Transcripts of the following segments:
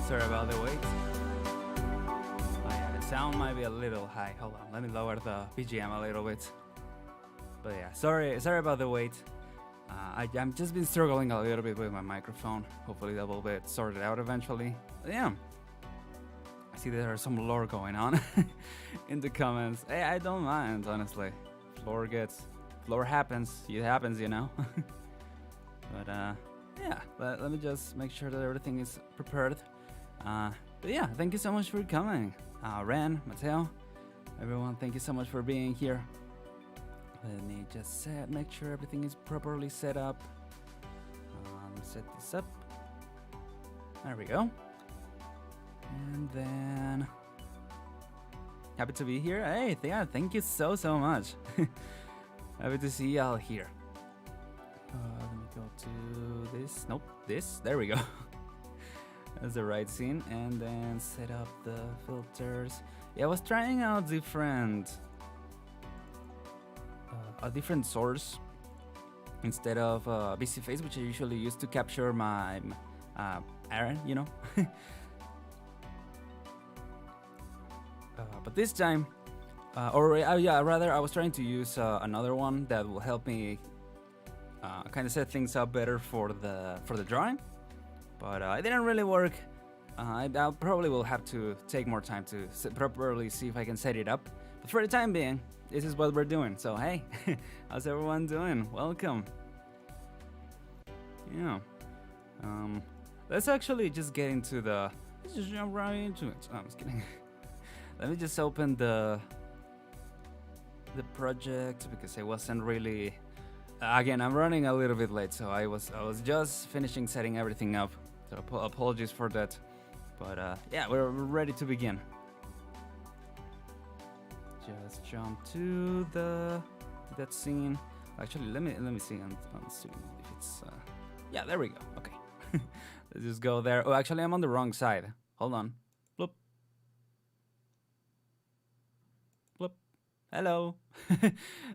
Sorry about the wait. Oh yeah, the sound might be a little high. Hold on, let me lower the BGM a little bit. But yeah, sorry about the wait. I'm just been struggling a little bit with my microphone. Hopefully that will get sorted out eventually. But yeah, I see there's some lore going on in the comments. Hey, I don't mind, honestly. Lore happens. It happens, you know. But yeah, let me just make sure that everything is prepared. But yeah, thank you so much for coming. Aren, Mateo, everyone, thank you so much for being here. Let me just make sure everything is properly set up. Set this up. There we go. And then, happy to be here. Hey, yeah, thank you so much. Happy to see y'all here. Let me go to this. Nope, this. There we go. That's the right scene. And then set up the filters. Yeah, I was trying out a different source instead of BC Face, which I usually use to capture my Aren, you know. But this time, rather, I was trying to use another one that will help me kind of set things up better for the drawing. But it didn't really work. I probably will have to take more time to properly see if I can set it up. But for the time being, this is what we're doing. So hey, how's everyone doing? Welcome. Yeah. Let's actually just get into let's just jump right into it. Oh, I'm just kidding. Let me just open the project because I wasn't really. Again, I'm running a little bit late, so I was just finishing setting everything up. So apologies for that. But yeah, we're ready to begin. Just jump to that scene. Actually, let me see on Zoom if it's. Yeah, there we go. Okay, let's just go there. Oh, actually, I'm on the wrong side. Hold on. Bloop. Bloop. Hello.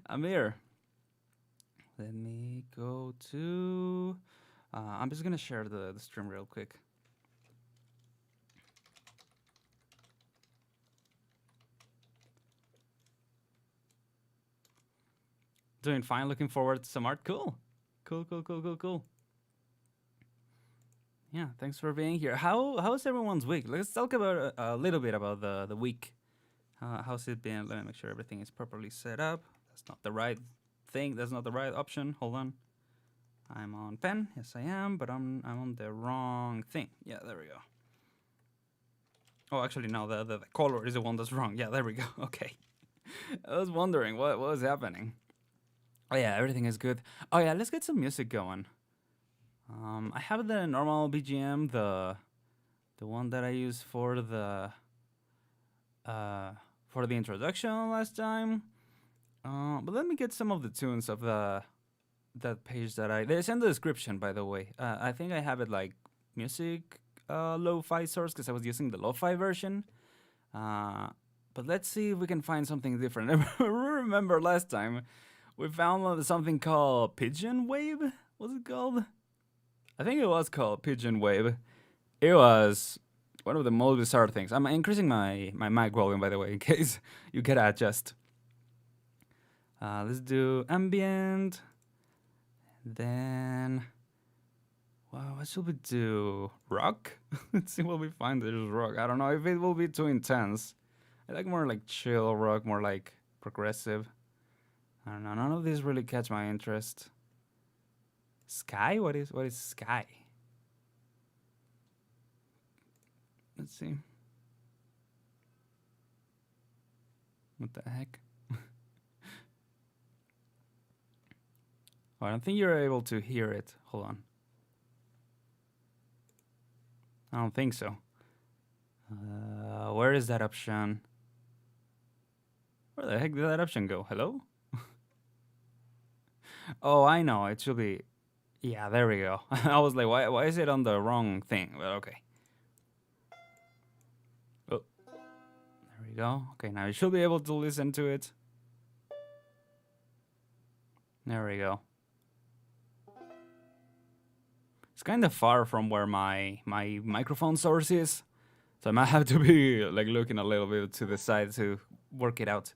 I'm here. Let me go to. I'm just gonna share the stream real quick. Doing fine. Looking forward to some art. Cool. Yeah, thanks for being here. How's everyone's week? Let's talk about a little bit about the week. How's it been? Let me make sure everything is properly set up. That's not the right thing. That's not the right option. Hold on. I'm on pen. Yes, I am, but I'm on the wrong thing. Yeah, there we go. Oh, actually, no. The color is the one that's wrong. Yeah, there we go. Okay. I was wondering what was happening. Oh yeah, everything is good. Oh yeah, let's get some music going. I have the normal BGM, the one that I used for the introduction last time. But let me get some of the tunes of that page that there's in the description, by the way. I think I have it like music lo-fi source because I was using the lo-fi version. But let's see if we can find something different. I remember last time we found something called Pigeon Wave. What's it called? I think it was called Pigeon Wave. It was one of the most bizarre things. I'm increasing my mic volume, by the way, in case you get adjust. Let's do ambient. Then, wow, what should we do? Rock? Let's see what we find. There's rock. I don't know if it will be too intense. I like more like chill rock, more like progressive. I don't know. None of these really catch my interest. Sky? What is sky? Let's see. What the heck? Oh, I don't think you're able to hear it. Hold on. I don't think so. Where is that option? Where the heck did that option go? Hello? Oh, I know. It should be. Yeah, there we go. I was like, why is it on the wrong thing? But okay. Oh, there we go. Okay, now you should be able to listen to it. There we go. It's kind of far from where my microphone source is, so I might have to be like looking a little bit to the side to work it out.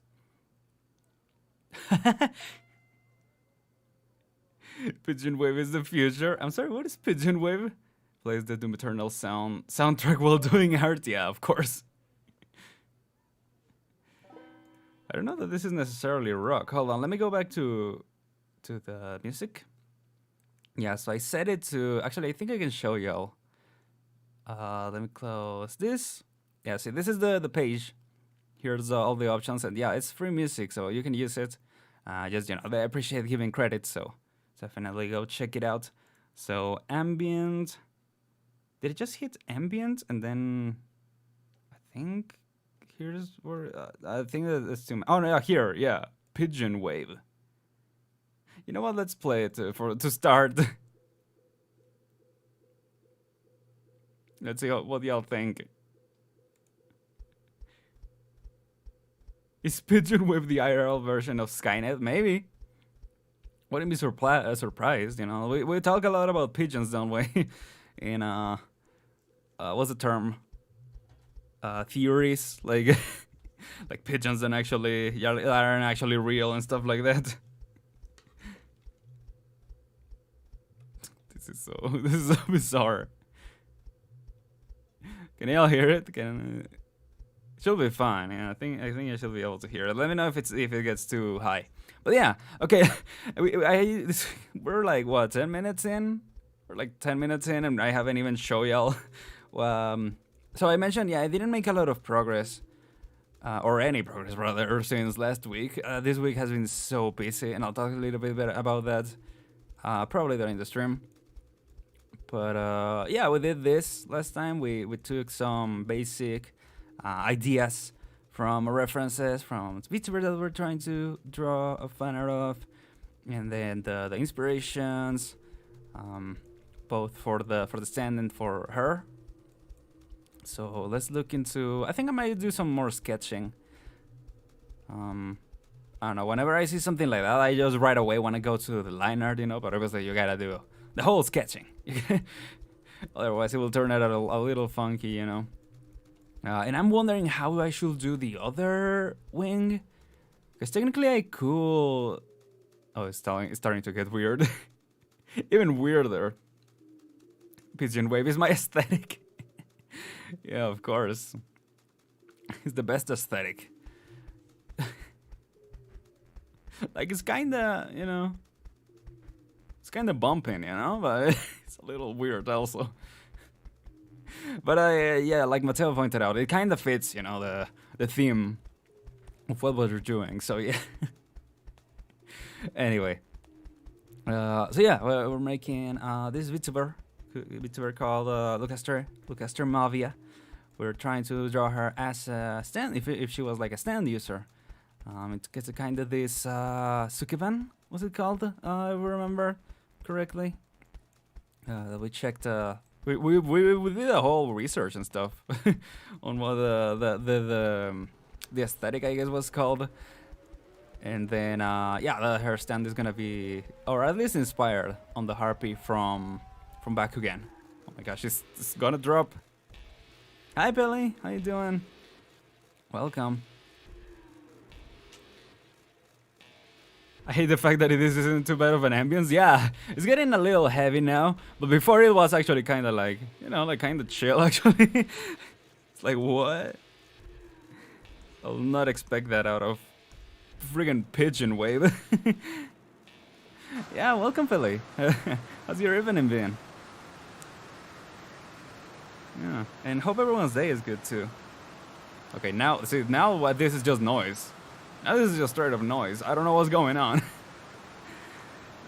Pigeon Wave is the future. I'm sorry, what is Pigeon Wave? Plays the Doom Eternal soundtrack while doing art. Yeah, of course. I don't know that this is necessarily rock. Hold on, let me go back to the music. Yeah, so I set it to... Actually, I think I can show y'all. Let me close this. Yeah, see, this is the page. Here's all the options. And yeah, it's free music, so you can use it. Just, you know, they appreciate giving credit, so definitely go check it out. So, ambient... Did it just hit ambient? And then... I think... Here's where... I think that's too... Oh, no, yeah, here, yeah. Pigeon Wave. You know what? Let's play it to start. Let's see what y'all think. Is Pigeon Wave the IRL version of Skynet? Maybe. Wouldn't be surprised. You know, we talk a lot about pigeons, don't we? In what's the term? Theories like like pigeons aren't actually real and stuff like that. This is so bizarre. Can y'all hear it? It should be fine. Yeah, I think I should be able to hear it. Let me know if it gets too high. But yeah, okay. We're like what, 10 minutes in? We're like 10 minutes in, and I haven't even shown y'all. So I mentioned, yeah, I didn't make a lot of progress, or any progress rather, since last week. This week has been so busy, and I'll talk a little bit about that probably during the stream. But yeah, we did this last time. We took some basic ideas from references from Vtuber that we're trying to draw a fan art of, and then the inspirations, both for the stand and for her. So let's look into... I think I might do some more sketching. I don't know, whenever I see something like that, I just right away want to go to the line art, you know, but obviously you gotta do the whole sketching. Otherwise it will turn out a little funky, you know. And I'm wondering how I should do the other wing. Because technically I could... Oh, it's starting to get weird. Even weirder. Pigeon Wave is my aesthetic. Yeah, of course. It's the best aesthetic. Like, it's kinda, you know... It's kinda bumping, you know? But it's a little weird also. But yeah, like Mateo pointed out, it kinda fits, you know, the theme of what we're doing, so yeah. Anyway. So yeah, we're making this VTuber called Lucaster Mavia. We're trying to draw her as a stand, if she was like a stand user. It gets a kind of this Sukeban, what's it called? If I remember correctly. That we checked. We did a whole research and stuff on what the aesthetic, I guess, was called. And then yeah, her stand is gonna be, or at least inspired on the harpy from Bakugan. Oh my gosh, it's gonna drop. Hi Billy, how you doing? Welcome. I hate the fact that this isn't too bad of an ambience. Yeah, it's getting a little heavy now, but before it was actually kind of like, you know, like kind of chill actually. It's like, what? I'll not expect that out of friggin' Pigeon Wave. Yeah, welcome Billy. How's your evening been? Yeah, and hope everyone's day is good too. Okay, now, see, now what, this is just noise. Now this is just straight up noise. I don't know what's going on.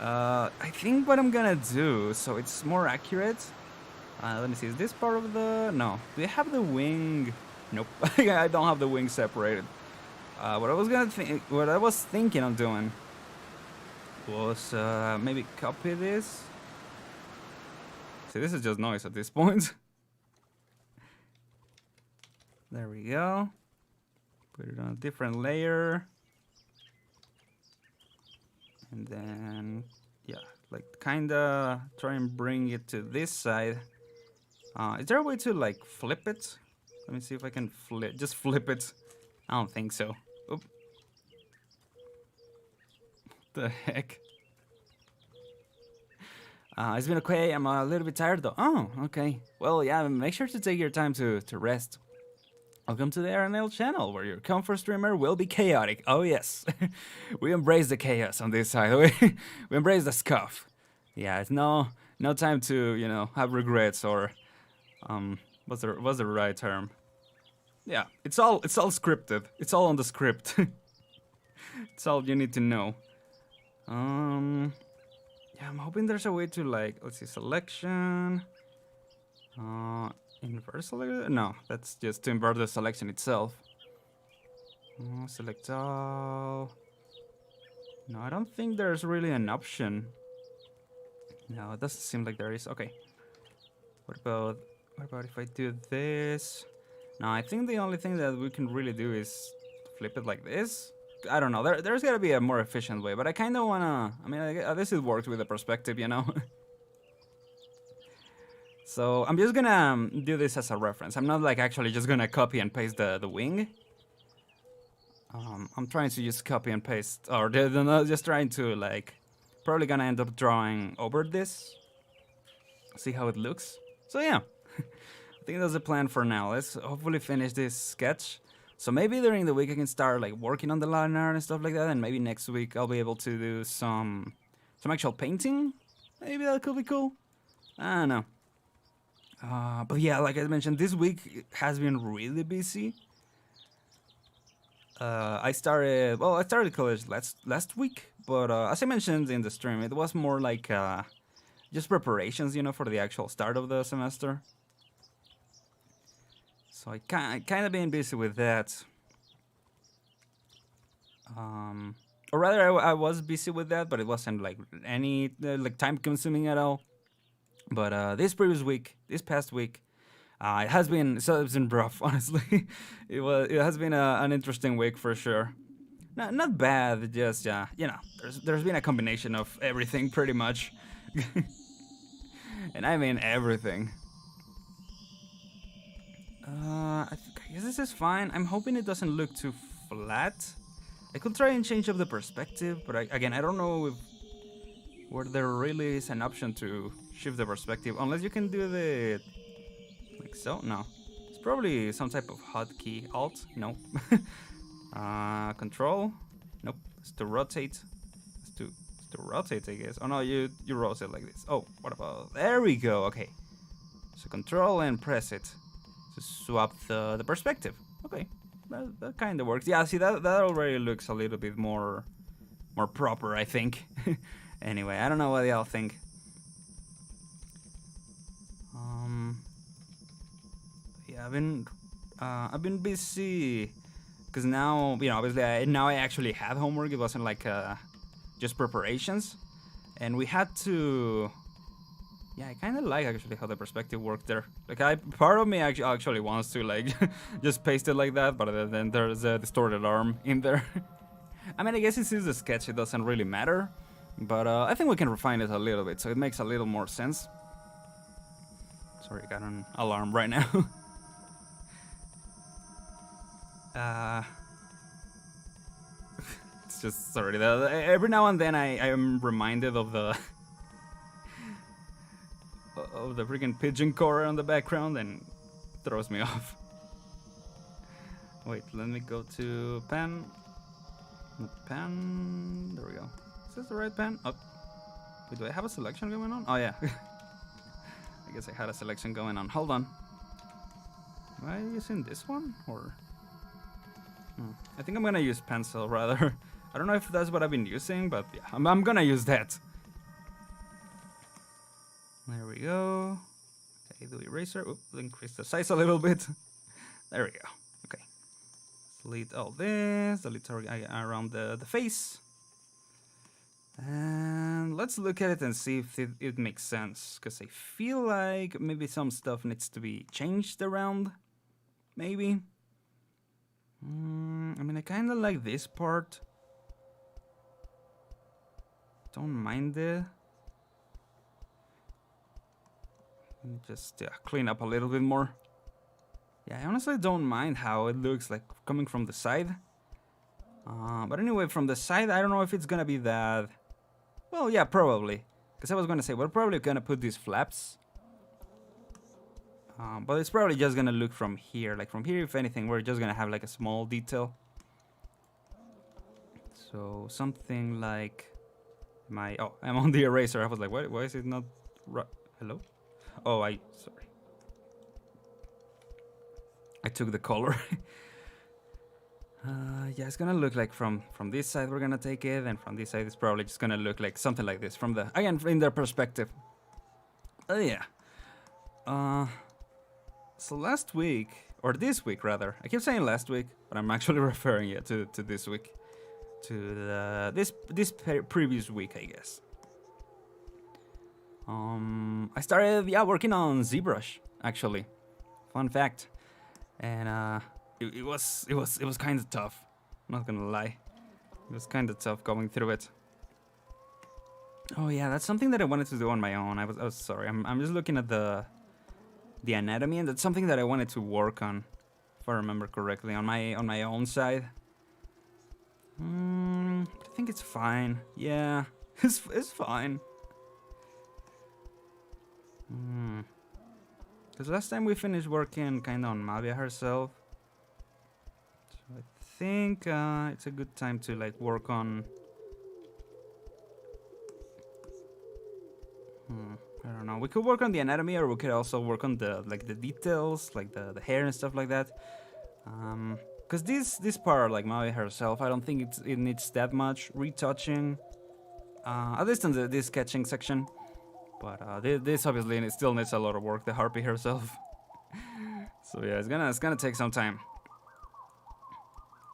I think what I'm gonna do, so it's more accurate. Let me see, is this part of the... No. Do you have the wing? Nope. I don't have the wing separated. What I was thinking of doing was maybe copy this. See, this is just noise at this point. There we go. Put it on a different layer. And then, yeah, like kinda try and bring it to this side. Is there a way to like flip it? Let me see if I can just flip it. I don't think so. Oop. The heck? It's been okay. I'm a little bit tired though. Oh, okay. Well, yeah, make sure to take your time to rest. Welcome to the Aren channel, where your comfort streamer will be chaotic. Oh yes, we embrace the chaos on this side. We embrace the scuff. Yeah, it's no time to have regrets or what's the right term? Yeah, it's all scripted. It's all on the script. It's all you need to know. Yeah, I'm hoping there's a way to like, let's see, selection. Inverse selection? No, that's just to invert the selection itself. Select all. No, I don't think there's really an option. No, it doesn't seem like there is. Okay. What about if I do this? No, I think the only thing that we can really do is flip it like this. I don't know. There's gotta be a more efficient way, but I kind of wanna. I mean, this is works with the perspective, you know. So I'm just gonna do this as a reference. I'm not like actually just gonna copy and paste the wing. I'm trying to just copy and paste, or just trying to like, probably gonna end up drawing over this. See how it looks. So yeah, I think that's the plan for now. Let's hopefully finish this sketch. So maybe during the week I can start like working on the line art and stuff like that, and maybe next week I'll be able to do some actual painting. Maybe that could be cool. I don't know. But yeah, like I mentioned, this week has been really busy. I started college last week, but as I mentioned in the stream, it was more like just preparations, for the actual start of the semester. So I kind of been busy with that. Or rather, I was busy with that, but it wasn't like any like time consuming at all. But this past week, it has been rough. Honestly, it has been an interesting week for sure. Not bad, just there's been a combination of everything pretty much, and I mean everything. I guess this is fine. I'm hoping it doesn't look too flat. I could try and change up the perspective, but again, I don't know where there really is an option to shift the perspective, unless you can do the like so. No, it's probably some type of hotkey. Alt? No. Control? Nope. It's to rotate. It's to rotate, I guess. Oh no, you rotate like this. Oh, what about? There we go. Okay. So control and press it to swap the perspective. Okay, that kind of works. Yeah, see that already looks a little bit more proper, I think. Anyway, I don't know what y'all think. Yeah, I've been busy because now obviously I actually had homework. It wasn't like just preparations, and we had to. Yeah, I kind of like actually how the perspective worked there. Like part of me actually wants to like just paste it like that, but then there's a distorted arm in there. I mean, I guess since it's a sketch, it doesn't really matter. But I think we can refine it a little bit, so it makes a little more sense. Sorry, I got an alarm right now. It's just sorry. Every now and then I am reminded of the freaking pigeon core on the background, and throws me off. Wait, let me go to pen. Pen. There we go. Is this the right pen? Oh. Wait, do I have a selection going on? Oh yeah. I guess I had a selection going on. Hold on. Am I using this one or? I think I'm gonna use pencil rather. I don't know if that's what I've been using, but yeah, I'm gonna use that. There we go. Okay, do eraser. Oop, increase the size a little bit. There we go. Okay. Delete all this. Delete around the face. And let's look at it and see if it makes sense. Because I feel like maybe some stuff needs to be changed around. Maybe. I mean, I kind of like this part. Don't mind it. Just clean up a little bit more. Yeah, I honestly don't mind how it looks like coming from the side. But anyway, from the side, I don't know if it's gonna be that... Well, yeah, probably. Because I was gonna say, we're probably gonna put these flaps. But it's probably just gonna look from here. Like from here, if anything, we're just gonna have like a small detail. So something like my... Oh, I'm on the eraser. I was like, why is it not... Hello? Oh, sorry. I took the color. Yeah, it's gonna look like from this side we're gonna take it, and from this side it's probably just gonna look like something like this from the... Again, in their perspective. Yeah. So last week, or this week rather, I keep saying last week, but I'm actually referring it to this week. To this previous week, I guess. I started working on ZBrush actually. Fun fact, and it was kind of tough. I'm not gonna lie, it was kind of tough going through it. Oh yeah, that's something that I wanted to do on my own. I was sorry. I'm just looking at the anatomy, and that's something that I wanted to work on, if I remember correctly, on my own side. I think it's fine. Yeah, it's fine. Because last time we finished working kind of on Mavia herself, so I think it's a good time to like work on. I don't know. We could work on the anatomy, or we could also work on the details, like the hair and stuff like that. Because this part, like Maui herself, I don't think it needs that much retouching. At least in this sketching section. But this obviously it still needs a lot of work. The harpy herself. So yeah, it's gonna take some time.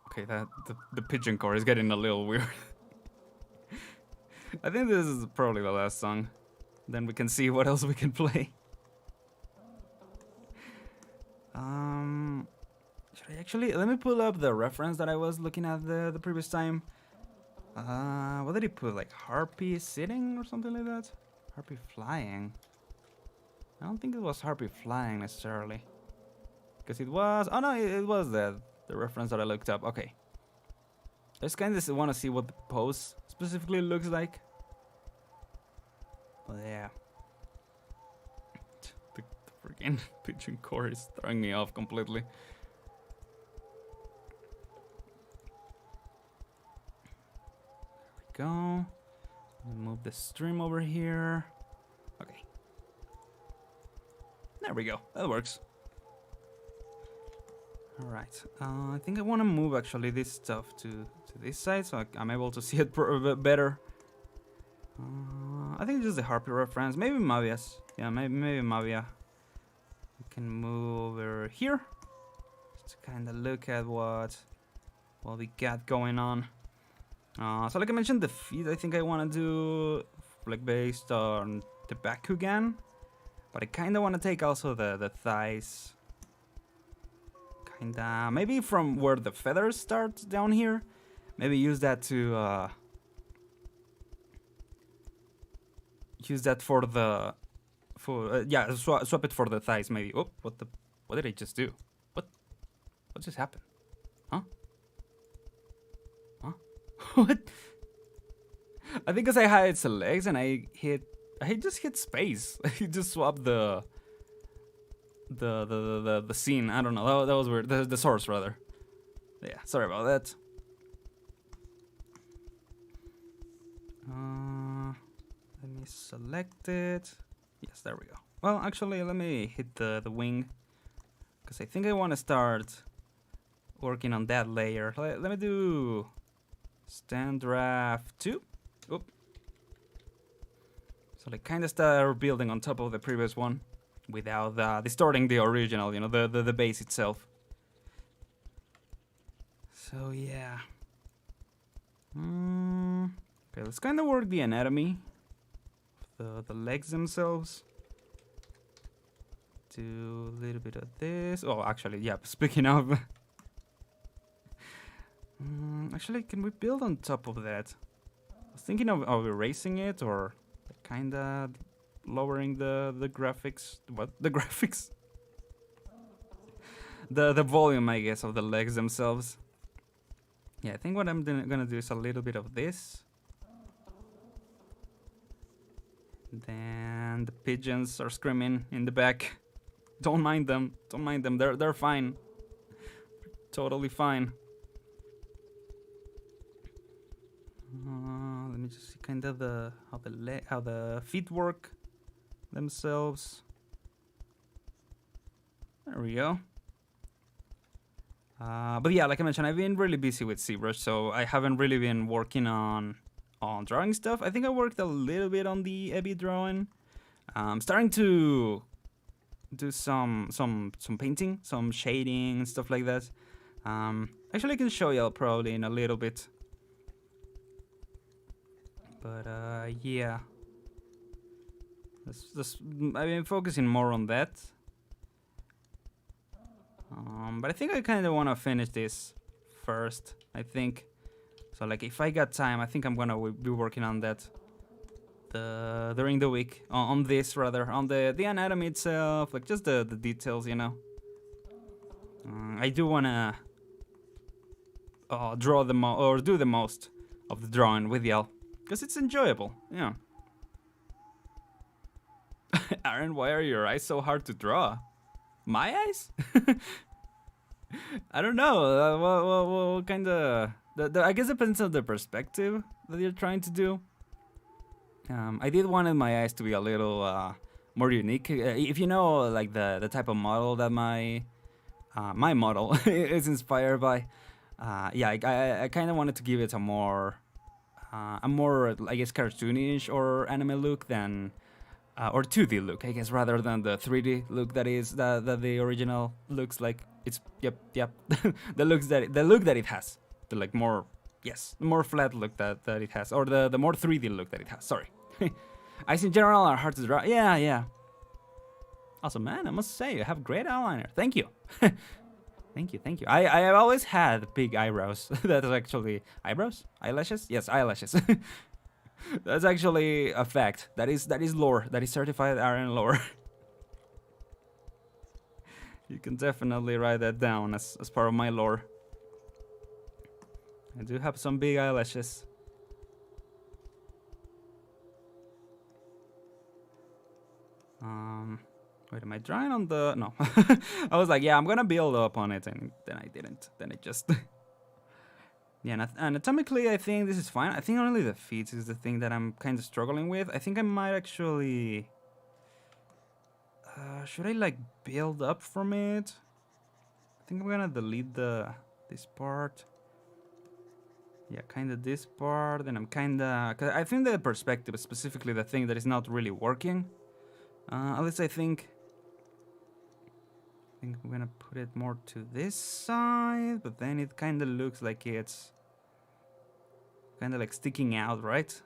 Okay, the pigeon core is getting a little weird. I think this is probably the last song. Then we can see what else we can play. Should I actually... Let me pull up the reference that I was looking at the previous time. What did he put? Like harpy sitting or something like that? Harpy flying? I don't think it was harpy flying necessarily. Because it was... Oh no, it was the reference that I looked up. Okay. I just kind of want to see what the pose specifically looks like. But yeah. The freaking pigeon core is throwing me off completely. There we go. Move the stream over here. Okay. There we go. That works. Alright. I think I want to move actually this stuff to this side so I'm able to see it better. I think it's just the harpy reference. Maybe Mavia's. Yeah, maybe Mavia. We can move over here. Just to kind of look at what we got going on. So like I mentioned, the feet I think I want to do like based on the Bakugan. But I kind of want to take also the thighs. Kinda, maybe from where the feathers start down here. Maybe use that to use that for the yeah, swap it for the thighs maybe. Oh, what did I just do? What just happened? Huh? What? I think because I had its legs and I just hit space. I just swapped the scene. I don't know. That was weird. The source rather. Yeah, sorry about that. Let me select it. Yes, there we go. Well, actually, let me hit the wing because I think I want to start working on that layer. Let me do stand draft 2. Oop. So like kind of start building on top of the previous one without distorting the original, you know, the base itself. So yeah. Okay, let's kind of work the anatomy of the legs themselves. Do a little bit of this. Oh, actually, yeah, speaking of... actually, can we build on top of that? I was thinking of erasing it or kind of lowering the graphics. What? The graphics? The volume, I guess, of the legs themselves. Yeah, I think what I'm gonna do is a little bit of this. Then the pigeons are screaming in the back. Don't mind them. Don't mind them. They're fine. Totally fine. Let me just see kind of how the feet work themselves. There we go. But yeah, like I mentioned, I've been really busy with ZBrush, so I haven't really been working on drawing stuff. I think I worked a little bit on the Eevee drawing. I'm starting to do some painting, some shading and stuff like that. Actually, I can show you probably in a little bit. But yeah, I've been focusing more on that. But I think I kind of want to finish this first, I think. So like if I got time, I think I'm gonna be working on that during the week, on this rather, on the anatomy itself, like just the details, you know. I do wanna draw or do the most of the drawing with y'all, because it's enjoyable, yeah. Aren, why are your eyes so hard to draw? My eyes? I don't know. What kind of... I guess it depends on the perspective that you're trying to do. I did want my eyes to be a little more unique. If you know, like the type of model that my model is inspired by, yeah, I kind of wanted to give it a more, I guess, cartoonish or anime look than, or 2D look, I guess, rather than the 3D look that the original looks like. It's yep. the look that it has, the like more, yes, the more flat look that it has, or the more 3D look that it has. Sorry, eyes in general are hard to draw. Yeah. Also, man, I must say you have great eyeliner. Thank you. Thank you. I have always had big eyebrows. That is actually eyebrows, eyelashes. Yes, eyelashes. That's actually a fact. That is lore. That is certified Aren lore. You can definitely write that down as part of my lore. I do have some big eyelashes. Wait, am I drawing on the... No. I was like, yeah, I'm gonna build up on it, and then I didn't. Then it just... Yeah, anatomically, I think this is fine. I think only the feet is the thing that I'm kind of struggling with. I think I might actually... should I like build up from it? I think I'm gonna delete this part. Yeah, kind of this part. Then I'm kind of... Cause I think the perspective is specifically the thing that is not really working. At least I think I'm gonna put it more to this side, but then it kind of looks like it's kind of like sticking out, right?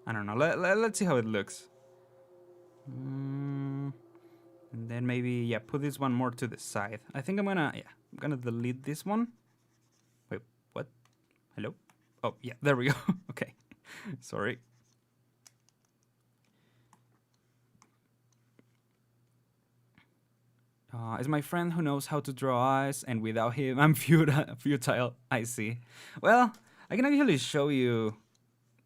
I don't know. Let's see how it looks. And then maybe, yeah, put this one more to the side. I think I'm gonna delete this one. Wait, what? Hello? Oh, yeah, there we go. Okay, sorry. Is my friend who knows how to draw eyes, and without him, I'm futile. I see. Well, I can actually show you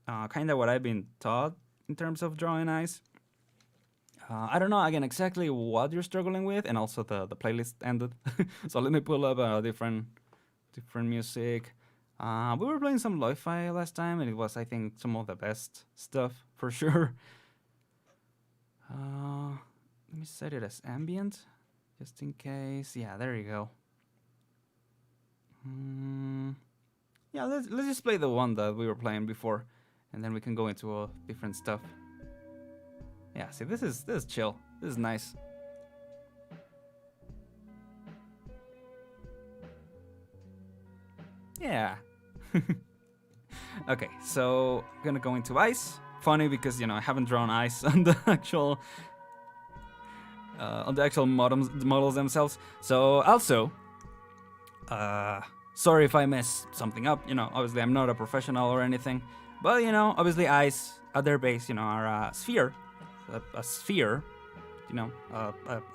kind of what I've been taught in terms of drawing eyes. I don't know, again, exactly what you're struggling with, and also the playlist ended. So let me pull up different music. We were playing some lo-fi last time, and it was, I think, some of the best stuff, for sure. Let me set it as ambient, just in case. Yeah, there you go. Yeah, let's just play the one that we were playing before, and then we can go into different stuff. Yeah, see, this is chill. This is nice. Yeah. Okay, so I'm gonna go into ice. Funny because, you know, I haven't drawn ice on the actual models themselves. So also, sorry if I mess something up. You know, obviously I'm not a professional or anything, but you know, obviously ice at their base, you know, are a sphere. a sphere, you know,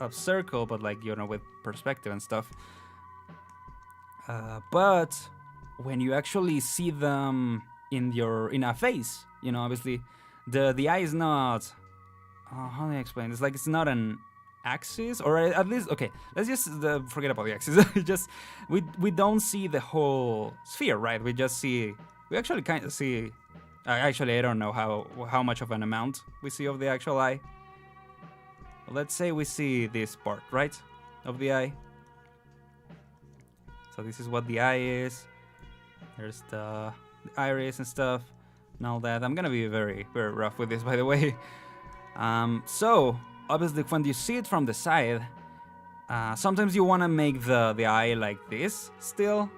a circle, but like, you know, with perspective and stuff. But when you actually see them in a face, you know, obviously the eye is not. How do I explain? It's like it's not an axis, or at least, okay, let's just forget about the axis. Just we don't see the whole sphere, right? We actually kind of see. Actually, I don't know how much of an amount we see of the actual eye. Let's say we see this part, right, of the eye. So this is what the eye is. There's the iris and stuff and all that. I'm gonna be very, very rough with this, by the way. So obviously, when you see it from the side, sometimes you want to make the eye like this still.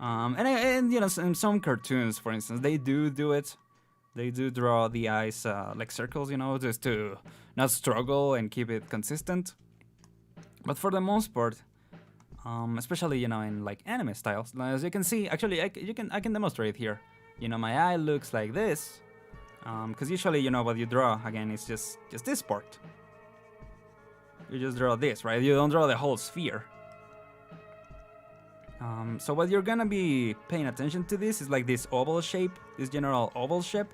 And you know, in some cartoons, for instance, they do it. They do draw the eyes like circles, you know, just to not struggle and keep it consistent. But for the most part, especially, you know, in like anime styles, as you can see, actually, I can demonstrate here. You know, my eye looks like this, because usually, you know, what you draw again is just this part. You just draw this, right? You don't draw the whole sphere. So what you're gonna be paying attention to this is like this oval shape, this general oval shape,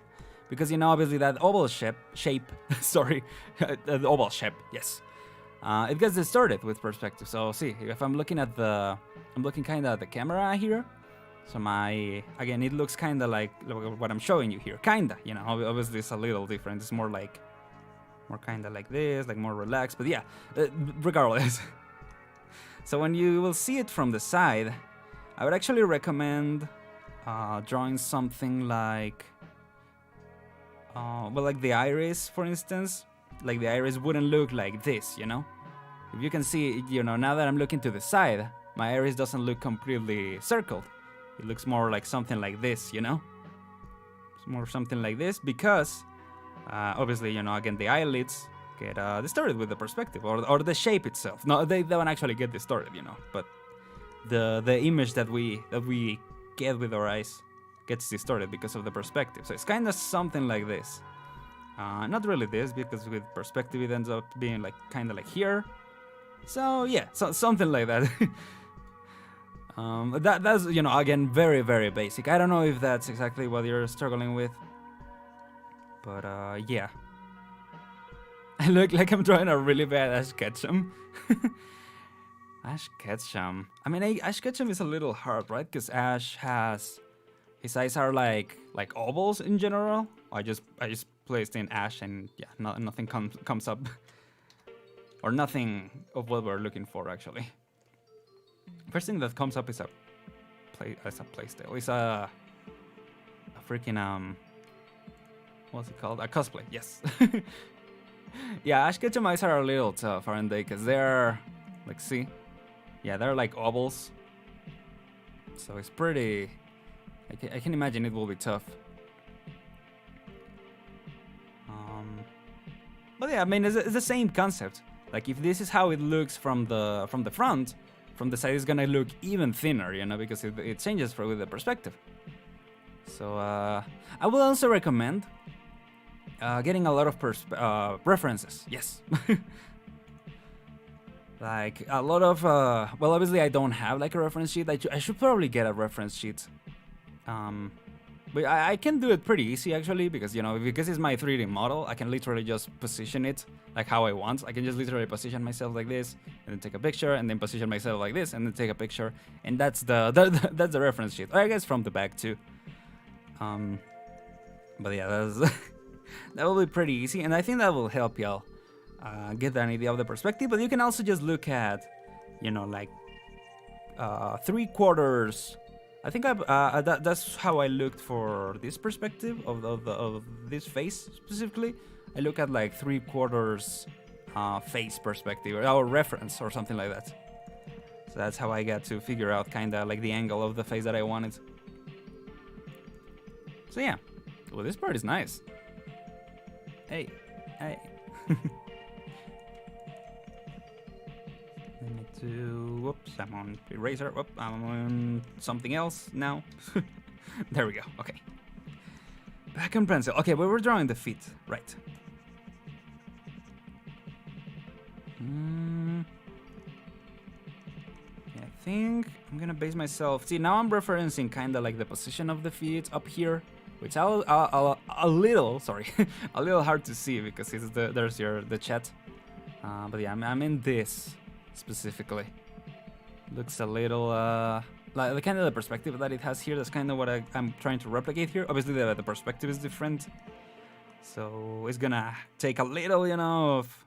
because, you know, obviously that oval shape, sorry, the oval shape, yes. It gets distorted with perspective. So see, if I'm looking at I'm looking kind of at the camera here. So again, it looks kind of like what I'm showing you here, kinda, you know, obviously it's a little different. It's more kind of like this, like more relaxed, but yeah, regardless. So when you will see it from the side, I would actually recommend drawing something like, well, like the iris, for instance. Like the iris wouldn't look like this, you know? If you can see, you know, now that I'm looking to the side, my iris doesn't look completely circled. It looks more like something like this, you know? It's more something like this because, obviously, you know, again, the eyelids get distorted with the perspective or the shape itself. No, they don't actually get distorted, you know, but the image that we get with our eyes gets distorted because of the perspective. So it's kind of something like this. Not really this, because with perspective it ends up being like kind of like here. So yeah, so something like that. That's, you know, again, very, very basic. I don't know if that's exactly what you're struggling with, but yeah. I look like I'm drawing a really bad Ash Ketchum. Ash Ketchum. I mean, Ash Ketchum is a little hard, right? Because Ash has, his eyes are like ovals in general. I just placed in Ash, and yeah, nothing comes up, or nothing of what we're looking for actually. First thing that comes up is a playstyle. It's a freaking what's it called? A cosplay. Yes. Yeah, Ash Ketchum eyes are a little tough, aren't they? Because they're like, see, yeah, they're like ovals. So it's pretty. I can imagine it will be tough. But yeah, I mean, it's the same concept. Like, if this is how it looks from the front, from the side it's gonna look even thinner, you know, because it changes with the perspective. So I will also recommend getting a lot of references. Yes. Like a lot of well, obviously I don't have like a reference sheet. I should probably get a reference sheet. But I can do it pretty easy actually, because, you know, because it's my 3D model, I can literally just position it like how I want. I can just literally position myself like this, and then take a picture, and then position myself like this, and then take a picture, and that's that's the reference sheet. Or I guess from the back too. But yeah, that will be pretty easy, and I think that will help y'all get an idea of the perspective. But you can also just look at, you know, like 3/4. I think that's how I looked for this perspective of this face specifically. I look at like 3/4 face perspective or reference or something like that. So that's how I got to figure out kind of like the angle of the face that I wanted. So yeah, well, this part is nice. Hey. Whoops, I'm on eraser. Whoop, I'm on something else now. There we go. Okay. Back on pencil. Okay, we were drawing the feet, right? I think I'm gonna base myself. See, now I'm referencing kind of like the position of the feet up here, which a little, sorry, a little hard to see because there's the chat. But yeah, I'm in this specifically. Looks a little like the kind of the perspective that it has here. That's kind of what I'm trying to replicate here. Obviously, the perspective is different, so it's gonna take a little, you know, of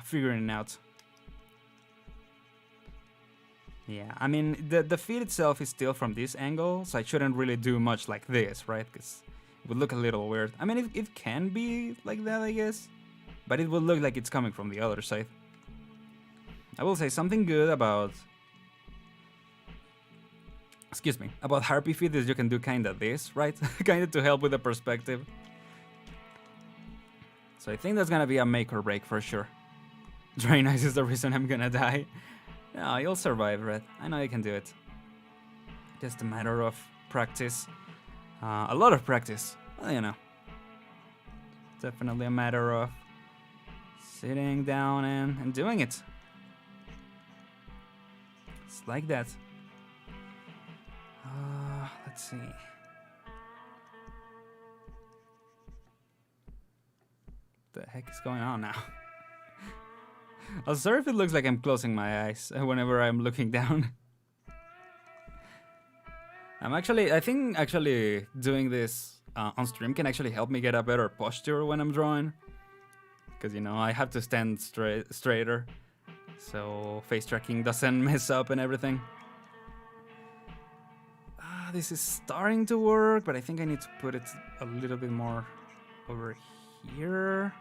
figuring it out. Yeah, I mean, the feed itself is still from this angle, so I shouldn't really do much like this, right? Because it would look a little weird. I mean, it can be like that, I guess, but it would look like it's coming from the other side. I will say something good about, excuse me, about harpy feed is you can do kind of this, right? Kind of to help with the perspective. So I think that's gonna be a make or break for sure. Dry nice is the reason I'm gonna die. No, you'll survive, Red. I know you can do it. Just a matter of practice. A lot of practice. Well, you know. Definitely a matter of sitting down and doing it. It's like that. Let's see. What the heck is going on now? I'm sorry if it looks like I'm closing my eyes whenever I'm looking down. I think doing this on stream can actually help me get a better posture when I'm drawing. Because, you know, I have to stand straighter. So face tracking doesn't mess up and everything. This is starting to work, but I think I need to put it a little bit more over here.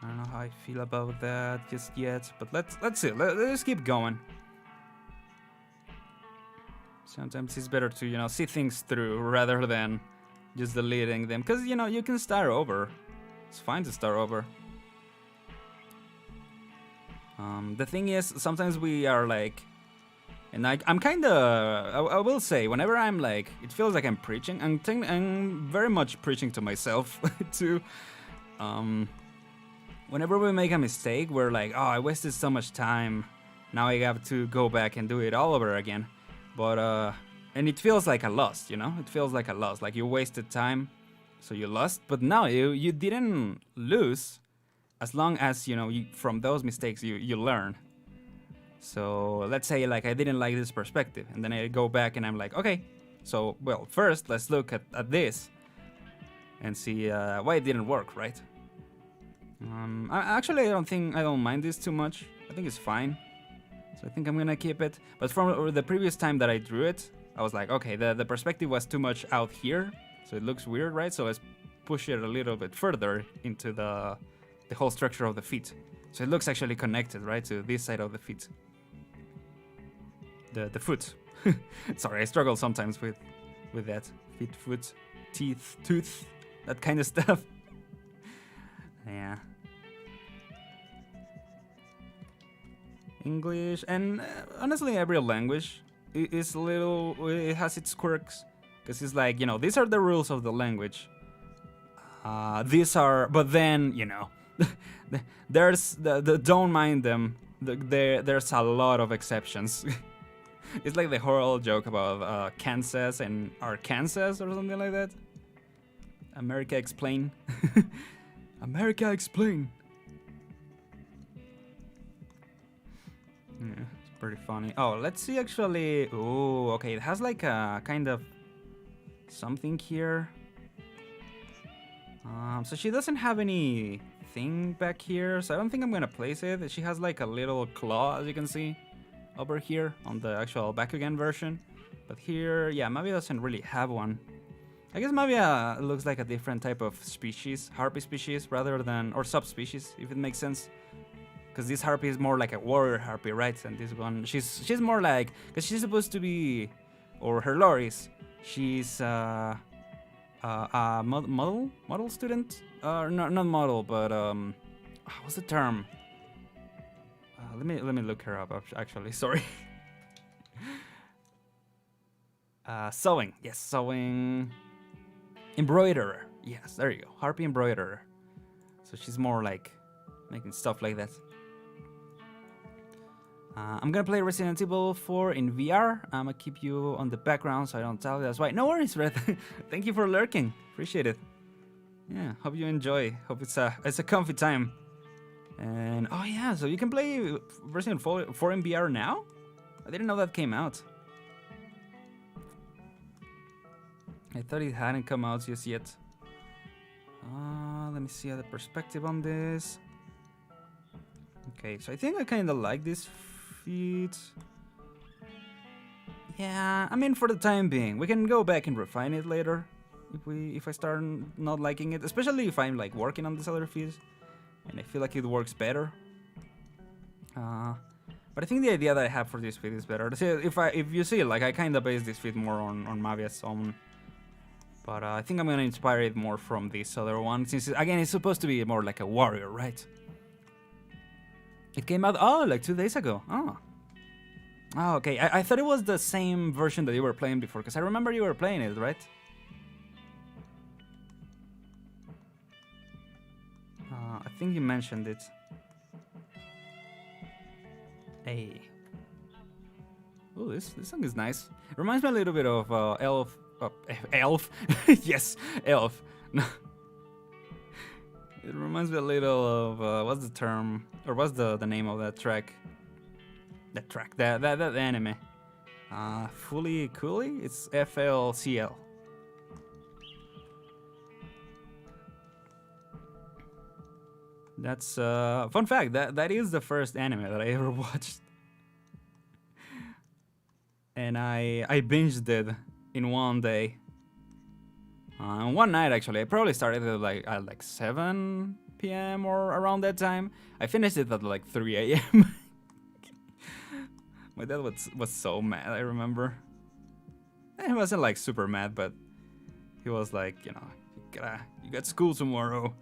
I don't know how I feel about that just yet, but let's see. Let's keep going. Sometimes it's better to, you know, see things through rather than just deleting them, because, you know, you can start over. It's fine to start over. The thing is, sometimes we are like, and I'm kind of, I will say, whenever I'm like, it feels like I'm preaching. I'm very much preaching to myself too. Whenever we make a mistake, we're like, oh, I wasted so much time. Now I have to go back and do it all over again. But, and it feels like a loss, you know? It feels like a loss, like you wasted time, so you lost. But no, you didn't lose, as long as, you know, from those mistakes you learn. So let's say like I didn't like this perspective, and then I go back and I'm like, okay, so, well, first let's look at this and see why it didn't work, right? I don't mind this too much. I think it's fine. So I think I'm gonna keep it. But from the previous time that I drew it, I was like, okay, the perspective was too much out here, so it looks weird, right? So let's push it a little bit further into the whole structure of the feet. So it looks actually connected, right, to this side of the feet. The foot. Sorry, I struggle sometimes with that. Feet, foot, teeth, tooth, that kind of stuff. Yeah. English, and honestly every language is a little, it has its quirks, because it's like, you know, these are the rules of the language, these are, but then, you know, there's don't mind them, there's a lot of exceptions. It's like the whole joke about Kansas and Arkansas or something like that. America explain. America explain. Yeah, it's pretty funny. Oh, let's see actually. Oh, okay. It has like a kind of something here. So she doesn't have anything back here, so I don't think I'm gonna place it. She has like a little claw, as you can see, over here on the actual Bakugan version. But here, yeah, Mavia doesn't really have one. I guess Mavia looks like a different type of species, harpy species, rather than, or subspecies, if it makes sense. Because this harpy is more like a warrior harpy, right? And this one, she's more like, because she's supposed to be, or her lore is, she's a model student? Not model, but what's the term? Let me look her up. Actually, sorry. Sewing, yes, sewing. Embroiderer, yes, there you go. Harpy embroiderer. So she's more like making stuff like that. I'm gonna play Resident Evil 4 in VR. I'm gonna keep you on the background so I don't tell you. That's why. No worries, Red. Thank you for lurking. Appreciate it. Yeah, hope you enjoy. Hope it's a comfy time. And oh yeah, so you can play Resident Evil 4 in VR now? I didn't know that came out. I thought it hadn't come out just yet. Let me see the perspective on this. Okay, so I think I kind of like this feed. Yeah, I mean for the time being, we can go back and refine it later if I start not liking it, especially if I'm like working on this other feed and I feel like it works better. But I think the idea that I have for this feed is better. If you see, like I kind of base this feed more on Mavia's own. But I think I'm gonna inspire it more from this other one, since again it's supposed to be more like a warrior, right? It came out like 2 days ago. Oh, okay. I thought it was the same version that you were playing before, because I remember you were playing it, right? I think you mentioned it. Hey. Oh, this song is nice. It reminds me a little bit of Elf. Elf? Yes, Elf. No. It reminds me a little of what's the term, or what's the name of that track? That anime. Fully Cooley? It's FLCL. That's fun fact. That is the first anime that I ever watched, and I binged it in one day. One night actually. I probably started at like 7 p.m. or around that time. I finished it at like 3 a.m. My dad was so mad, I remember. He wasn't like super mad, but he was like, you know, you got school tomorrow.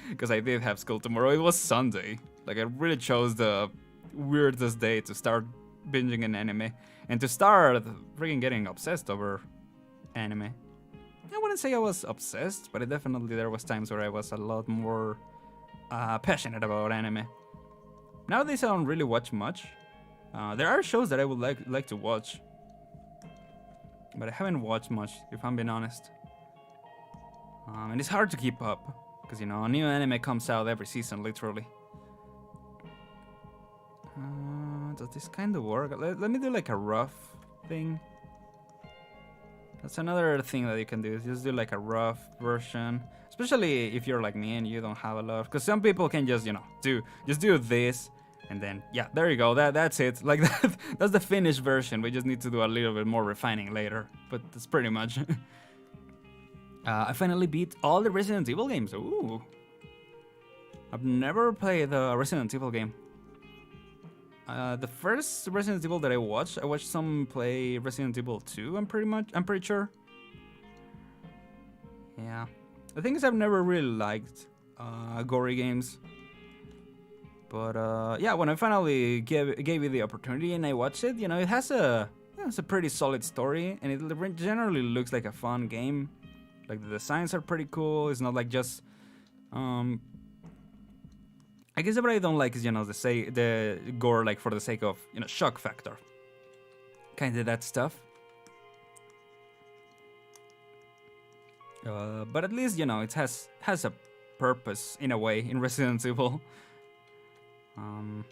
Because I did have school tomorrow. It was Sunday. Like I really chose the weirdest day to start binging an anime and to start freaking getting obsessed over anime. I wouldn't say I was obsessed, but there was times where I was a lot more passionate about anime. Nowadays I don't really watch much. There are shows that I would like to watch, but I haven't watched much, if I'm being honest. And it's hard to keep up, because you know, a new anime comes out every season, literally. Does this kind of work? Let me do like a rough thing. That's another thing that you can do, is just do like a rough version. Especially if you're like me and you don't have a lot. Because some people can just, you know, do this. And then, yeah, there you go. That's it. Like that's the finished version. We just need to do a little bit more refining later. But that's pretty much. I finally beat all the Resident Evil games. Ooh. I've never played a Resident Evil game. The first Resident Evil that I watched some play Resident Evil 2, I'm pretty sure. Yeah. The thing is, I've never really liked gory games. But yeah, when I finally gave it the opportunity and I watched it, you know, it's a pretty solid story, and it generally looks like a fun game. Like the designs are pretty cool. It's not like just I guess what I don't like is, you know, the gore, like for the sake of, you know, shock factor. Kind of that stuff. But at least, you know, it has a purpose in a way in Resident Evil. You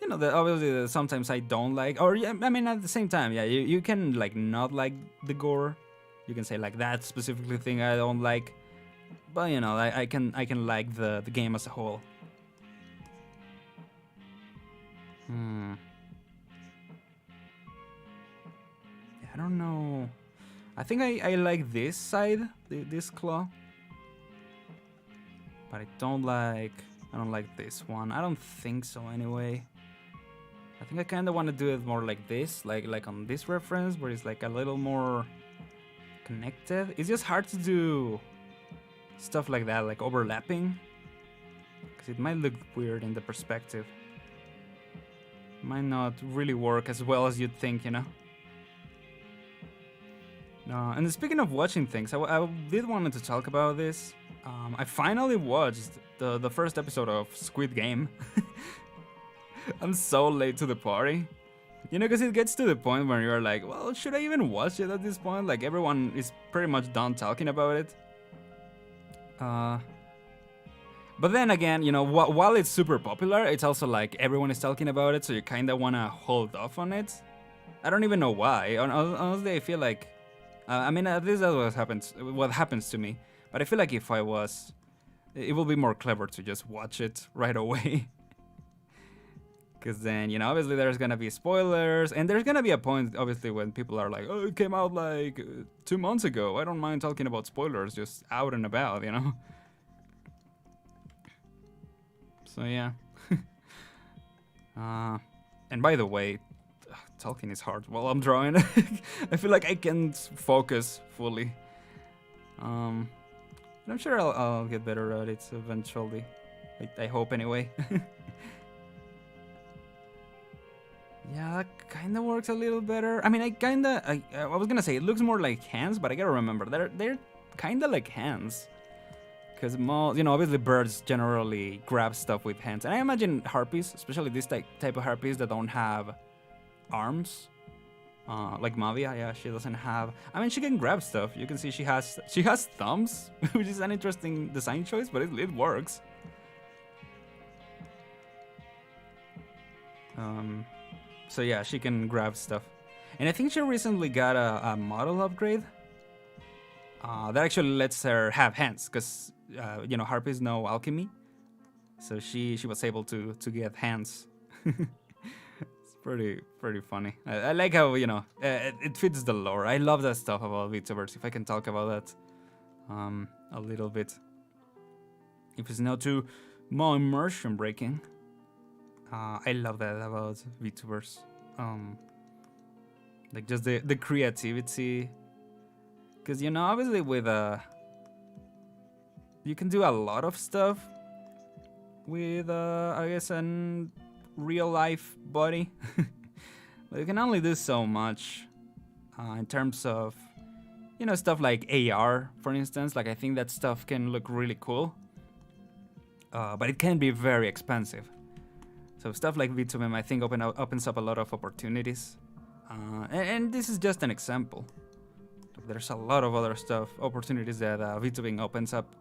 know, obviously sometimes I don't like, or yeah, I mean at the same time, yeah, you can like not like the gore. You can say like that specifically thing I don't like, but you know, I can like the game as a whole. Yeah, I don't know. I think I like this side, this claw, but I don't like this one. I don't think so anyway. I think I kind of want to do it more like this, like on this reference, where it's like a little more connected. It's just hard to do stuff like that, like overlapping, because it might look weird in the perspective. Might not really work as well as you'd think, you know. And speaking of watching things, I did want to talk about this. I finally watched the first episode of Squid Game. I'm so late to the party. You know, because it gets to the point where you're like, well, should I even watch it at this point? Like, everyone is pretty much done talking about it. But then again, you know, while it's super popular, it's also like everyone is talking about it, so you kind of want to hold off on it. I don't even know why. Honestly, I feel like... I mean, at least that's what happens to me. But I feel like if I was... It will be more clever to just watch it right away. Because then, you know, obviously there's going to be spoilers. And there's going to be a point, obviously, when people are like, oh, it came out like 2 months ago. I don't mind talking about spoilers, just out and about, you know? So, yeah. And by the way, talking is hard while I'm drawing. I feel like I can't focus fully. And I'm sure I'll get better at it eventually. I hope anyway. Yeah, that kind of works a little better. I mean, I was gonna say it looks more like hands, but I gotta remember they're kind of like hands. Because, you know, obviously birds generally grab stuff with hands. And I imagine harpies, especially this type of harpies that don't have arms. Like Mavia, yeah, she doesn't have... I mean, she can grab stuff. You can see she has thumbs, which is an interesting design choice, but it works. So yeah, she can grab stuff. And I think she recently got a model upgrade that actually lets her have hands, because you know, harpies know alchemy, so she was able to get hands. It's pretty funny. I like how, you know, it fits the lore. I love that stuff about Vtubers. If I can talk about that a little bit, if it's not too more immersion breaking. I love that about Vtubers. Like just the creativity. Because, you know, obviously with you can do a lot of stuff with I guess an real life body. But you can only do so much in terms of, you know, stuff like AR, for instance. Like, I think that stuff can look really cool, but it can be very expensive. So stuff like VTuber, I think, opens up a lot of opportunities. And this is just an example. There's a lot of other opportunities that VTubing opens up.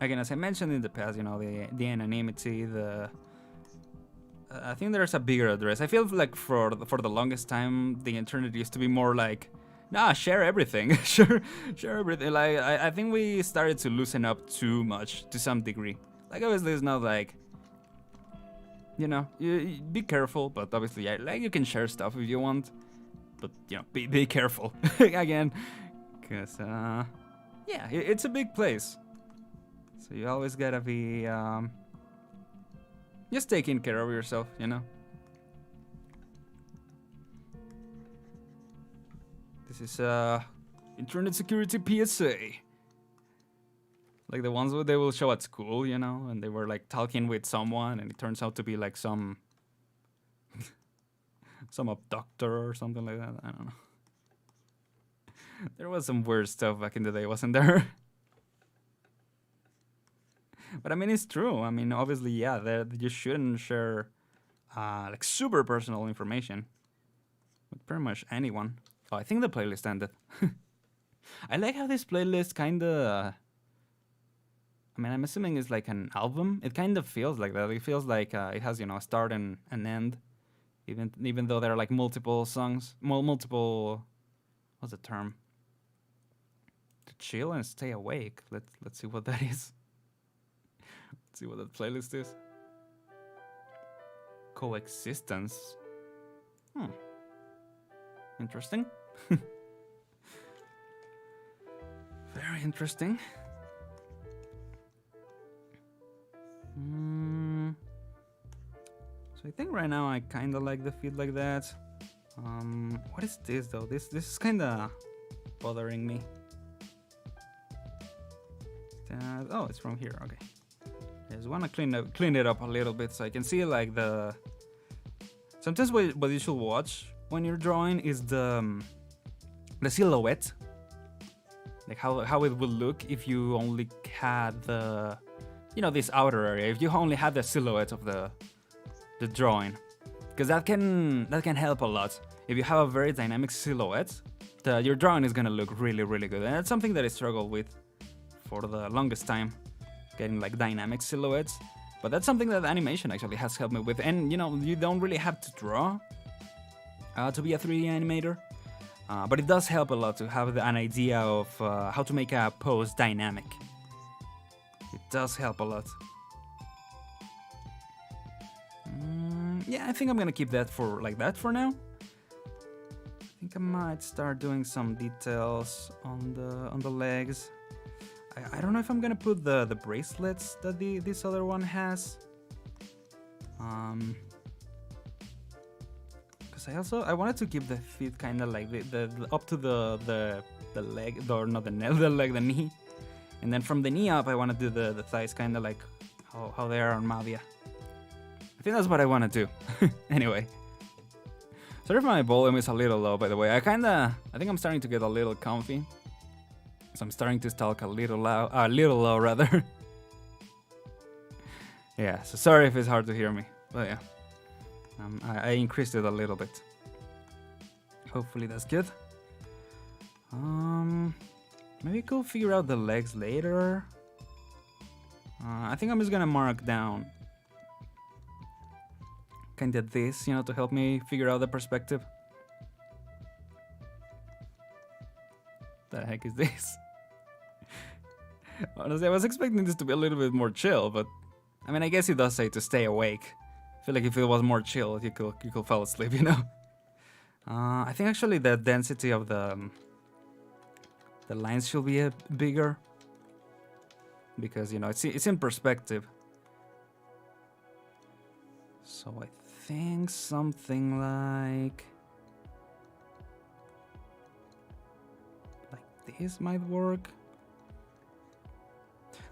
Again, as I mentioned in the past, you know, the anonymity, I think there's a bigger address. I feel like for the longest time, the internet used to be more like, nah, share everything, share everything. Like, I think we started to loosen up too much to some degree. Like, obviously, it's not like, you know, you be careful, but obviously, yeah, like, you can share stuff if you want, but, you know, be careful again, because yeah, it's a big place, so you always gotta be just taking care of yourself, you know. This is internet security PSA. Like the ones where they will show at school, you know, and they were like talking with someone, and it turns out to be like some abductor or something like that. I don't know. There was some weird stuff back in the day, wasn't there? But I mean, it's true. I mean, obviously, yeah, you shouldn't share like super personal information with pretty much anyone. Oh, I think the playlist ended. I like how this playlist kind of... I mean, I'm assuming it's like an album. It kind of feels like that. It feels like it has, you know, a start and an end, even though there are like multiple songs, multiple. What's the term? To chill and stay awake. Let's see what that is. Let's see what that playlist is. Coexistence. Interesting. Very interesting. So I think right now I kind of like the feed like that. What is this though? This is kind of bothering me. Oh, it's from here. Okay. I just want to clean it up a little bit so I can see like the. Sometimes what you should watch when you're drawing is the silhouette. like how it would look if you only had the, you know, this outer area, if you only had the silhouette of the drawing, because that can help a lot. If you have a very dynamic silhouette, your drawing is gonna look really, really good, and that's something that I struggled with for the longest time, getting like dynamic silhouettes. But that's something that animation actually has helped me with, and you know, you don't really have to draw to be a 3D animator. But it does help a lot to have an idea of how to make a pose dynamic. It does help a lot. Yeah, I think I'm gonna keep that for like that for now. I think I might start doing some details on the legs. I don't know if I'm gonna put the bracelets that this other one has. I wanted to keep the feet kind of like the up to the leg, or not the leg, the knee, and then from the knee up I want to do the thighs kind of like how they are on Mavia. I think that's what I want to do. Anyway, sorry if my volume is a little low, by the way. I think I'm starting to get a little comfy, so I'm starting to talk a little low rather. Yeah, so sorry if it's hard to hear me, but yeah. I increased it a little bit. Hopefully that's good. Maybe go figure out the legs later. I think I'm just gonna mark down kind of this, you know, to help me figure out the perspective. The heck is this? Honestly, I was expecting this to be a little bit more chill, but I mean, I guess it does say to stay awake. I feel like if it was more chill, you could fall asleep, you know. I think actually the density of the lines should be bigger, because you know it's in perspective. So I think something like this might work.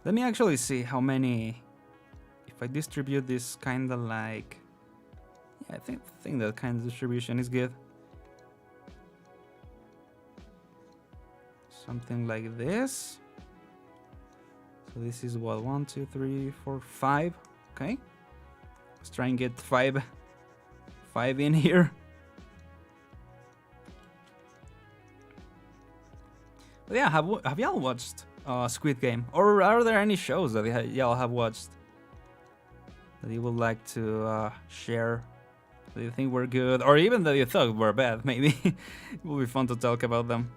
Let me actually see how many. If I distribute this kind of like, yeah, I think that kind of distribution is good. Something like this. So this is what, 1, 2, 3, 4, 5. Okay, let's try and get five in here. But yeah, have y'all watched Squid Game, or are there any shows that y'all have watched that you would like to share, that you think were good, or even that you thought were bad? Maybe it will be fun to talk about them.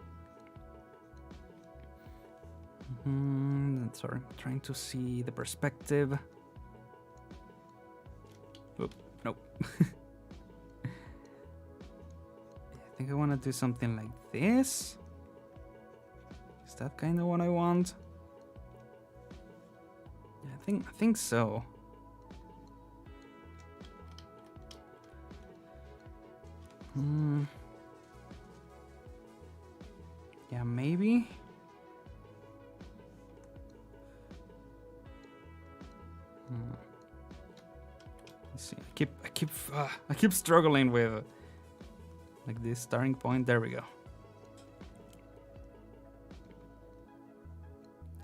Sorry, I'm trying to see the perspective. Oop, nope. I think I want to do something like this. Is that kind of what I want? Yeah, I think so. Yeah, maybe. Let's see. I keep struggling with like this starting point. There we go.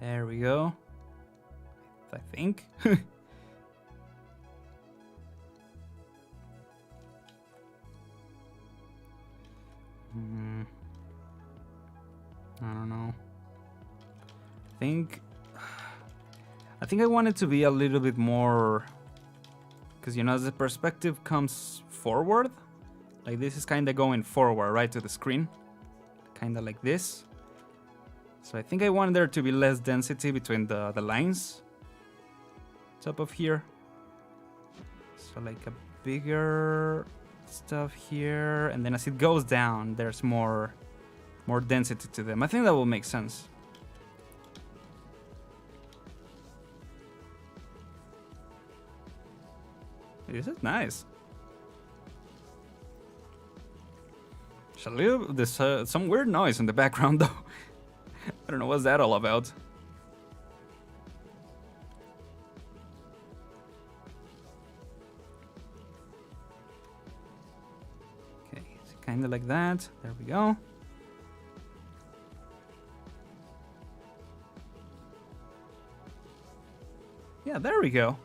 There we go. I think. I don't know. I think I want it to be a little bit more, because you know, as the perspective comes forward, like this is kind of going forward right to the screen, kind of like this. So I think I want there to be less density between the lines top of here. So like a bigger stuff here, and then as it goes down, there's more density to them. I think that will make sense. This is nice. There's some weird noise in the background though. I don't know what's that all about. Okay, it's kind of like that. There we go. Yeah, there we go.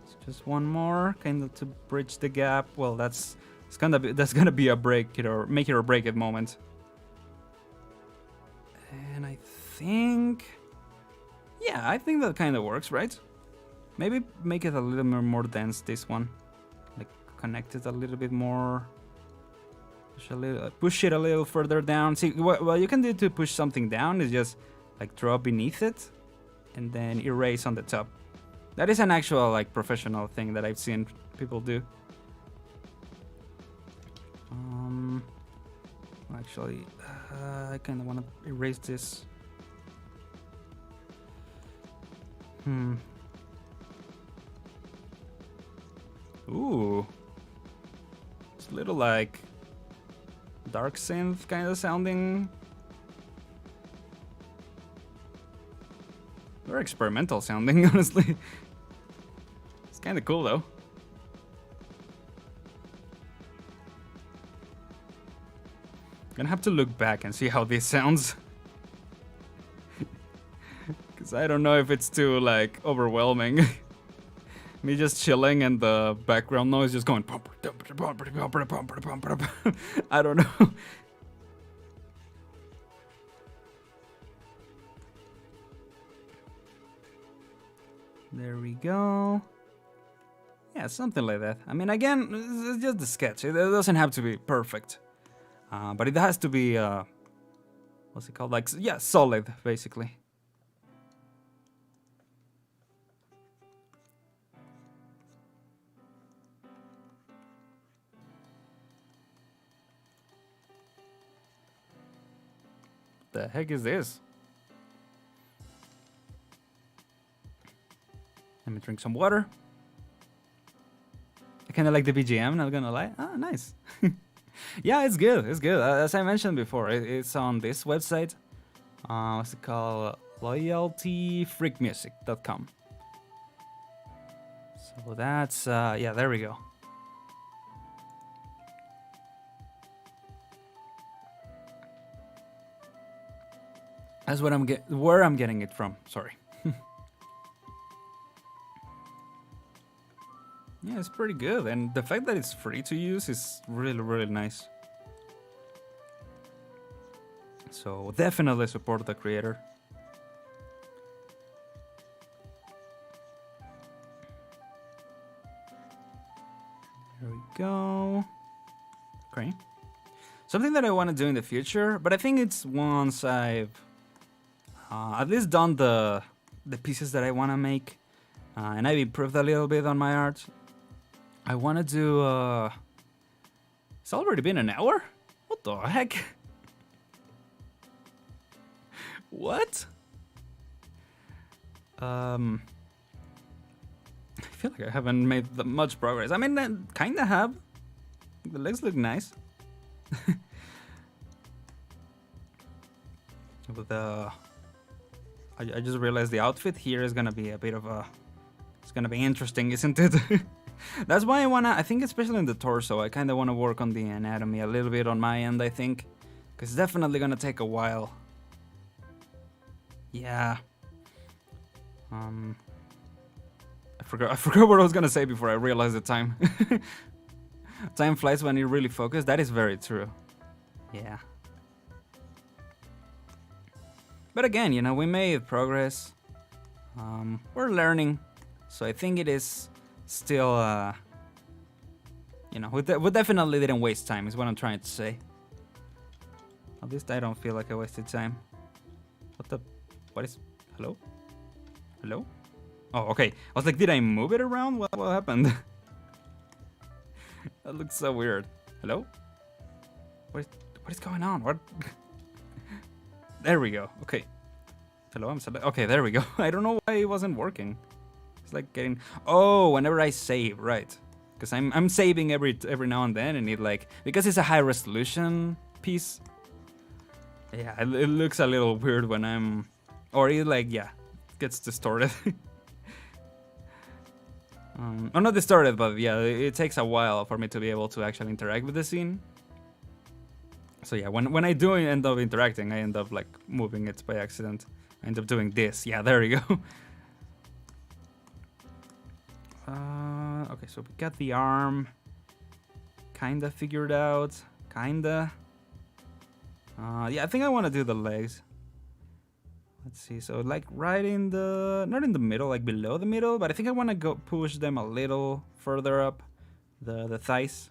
It's just one more, kind of to bridge the gap. Well, that's gonna be a break it or make it or break it moment. And I think, yeah, I think that kind of works, right? Maybe make it a little more dense, this one. Like connect it a little bit more. Push it a little further down. See, what you can do to push something down is just like draw beneath it and then erase on the top. That is an actual like professional thing that I've seen people do. Actually, I kind of want to erase this. Ooh. It's a little like dark synth kind of sounding. Very experimental sounding, honestly. It's kind of cool though. Gonna have to look back and see how this sounds. Because I don't know if it's too like overwhelming. Me just chilling and the background noise just going. I don't know. There we go. Yeah, something like that. I mean, again, it's just a sketch. It doesn't have to be perfect. But it has to be, what's it called? Like, yeah, solid, basically. The heck is this? Let me drink some water. I kind of like the BGM, not gonna lie. Ah, nice. Yeah, it's good. It's good. As I mentioned before, it's on this website. What's it called? loyaltyfreakmusic.com. So that's yeah. There we go. That's what where I'm getting it from. Sorry. Yeah, it's pretty good, and the fact that it's free to use is really, really nice. So definitely support the creator. There we go. Okay. Something that I want to do in the future, but I think it's once I've at least done the pieces that I want to make, and I've improved a little bit on my art. I want to do, it's already been an hour? What the heck? What? I feel like I haven't made much progress. I mean, I kind of have. The legs look nice. With I just realized the outfit here is gonna be a bit of a, it's gonna be interesting, isn't it? That's why I think especially in the torso, I kind of want to work on the anatomy a little bit on my end, I think. Because it's definitely going to take a while. Yeah. I forgot what I was going to say before I realized the time. Time flies when you're really focused. That is very true. Yeah. But again, you know, we made progress. We're learning. So I think it is still, you know, we definitely didn't waste time, is what I'm trying to say. At least I don't feel like I wasted time. What is, hello? Hello? Oh, okay. I was like, did I move it around? What happened? That looks so weird. Hello? What is going on? What? There we go. Okay. Hello, okay, there we go. I don't know why it wasn't working. It's like getting, oh, whenever I save, right? Because I'm saving every now and then, and it like, because it's a high resolution piece. Yeah, it looks a little weird when I'm, or it like, yeah, gets distorted. Oh, not distorted, but yeah, it takes a while for me to be able to actually interact with the scene. So yeah, when I do end up interacting, I end up like moving it by accident. I end up doing this. Yeah, there we go. Okay, so we got the arm kinda figured out. Kinda. Yeah, I think I want to do the legs. Let's see, so like right in the, not in the middle, like below the middle, but I think I want to go push them a little further up, the thighs.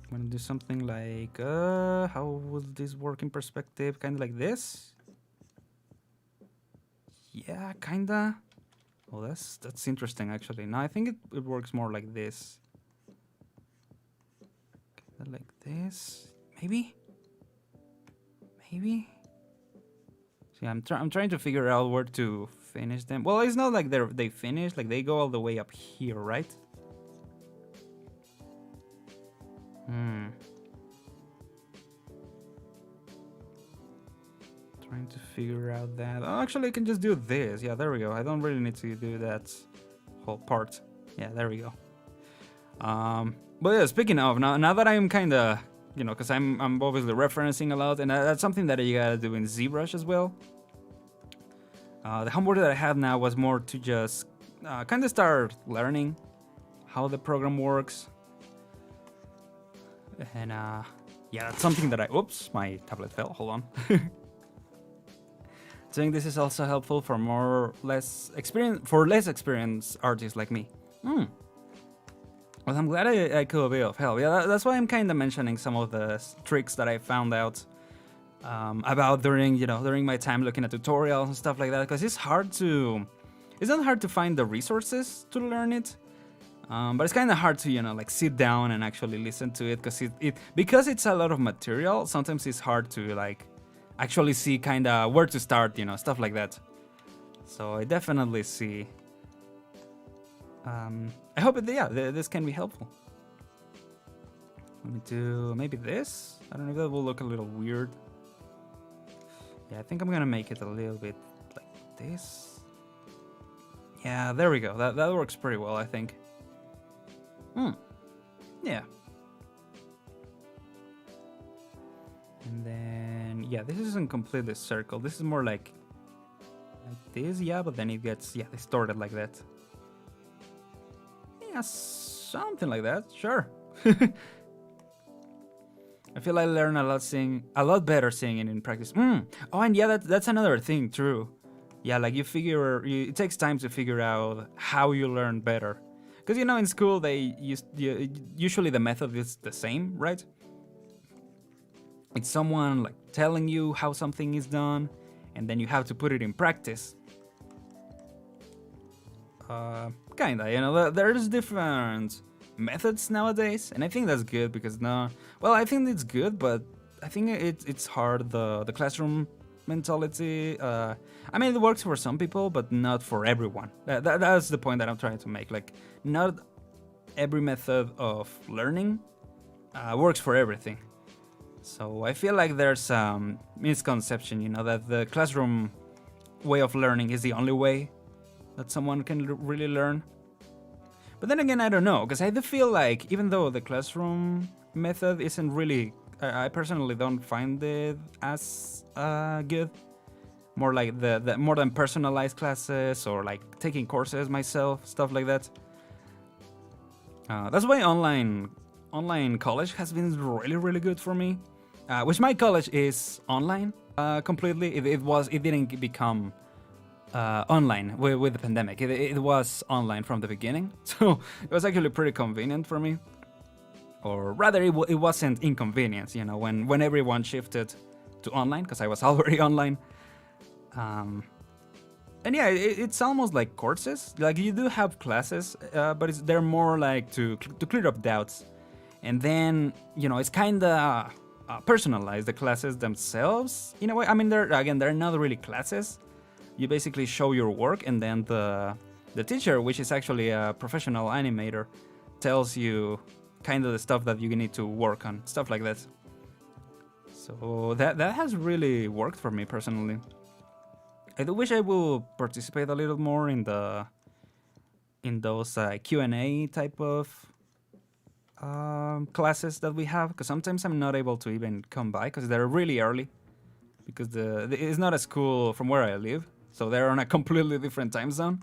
I'm gonna do something like, how would this work in perspective? Kind of like this? Yeah, kinda. Oh, that's interesting actually. No, I think it works more like this. Kinda like this, maybe? Maybe? See, I'm trying to figure out where to finish them. Well, it's not like they finish, like they go all the way up here, right? Trying to figure out that. Oh, actually, I can just do this. Yeah, there we go. I don't really need to do that whole part. Yeah, there we go. But yeah, speaking of, now that I'm kind of, you know, because I'm obviously referencing a lot, and that's something that you gotta do in ZBrush as well. The homework that I had now was more to just kind of start learning how the program works. And yeah, that's something that oops, my tablet fell, hold on. I think this is also helpful for less experienced artists like me. Well, I'm glad I could be of help. Yeah, that's why I'm kind of mentioning some of the tricks that I found out about during my time looking at tutorials and stuff like that. Because it's not hard to find the resources to learn it, but it's kind of hard to like sit down and actually listen to it. Because it's a lot of material. Sometimes it's hard to like actually see kind of where to start, stuff like that. So I definitely see. I hope this can be helpful. Let me do maybe this. I don't know if that will look a little weird. Yeah, I think I'm gonna make it a little bit like this. Yeah, there we go. That works pretty well, I think. Yeah. And then yeah, this isn't completely circle. This is more like this, yeah, but then it gets distorted like that. Yeah, something like that. Sure. I feel I learn a lot better singing in practice. Oh, and yeah, that's another thing. True. Yeah, like it takes time to figure out how you learn better. Because in school usually the method is the same, right? It's someone like telling you how something is done, and then you have to put it in practice. Kinda, there's different methods nowadays, and I think that's good because I think it's good, but I think it's hard, the classroom mentality. I mean, it works for some people, but not for everyone. That's the point that I'm trying to make. Like, not every method of learning works for everything. So I feel like there's some misconception, that the classroom way of learning is the only way that someone can really learn. But then again, I don't know, because I do feel like even though the classroom method isn't really, I personally don't find it as good. More like the more than personalized classes or like taking courses myself, stuff like that. That's why online college has been really, really good for me. Which my college is online completely. It didn't become online with the pandemic. It was online from the beginning, so it was actually pretty convenient for me. Or rather, it wasn't inconvenience, when everyone shifted to online, because I was already online. And yeah, it's almost like courses. Like, you do have classes, but they're more like to clear up doubts. And then, it's kind of personalized, the classes themselves, in a way. I mean, they're not really classes. You basically show your work, and then the teacher, which is actually a professional animator, tells you kind of the stuff that you need to work on, stuff like that. So that has really worked for me personally. I do wish I would participate a little more in those Q&A type of classes that we have, because sometimes I'm not able to even come by because they're really early, because it's not a school from where I live, so they're on a completely different time zone.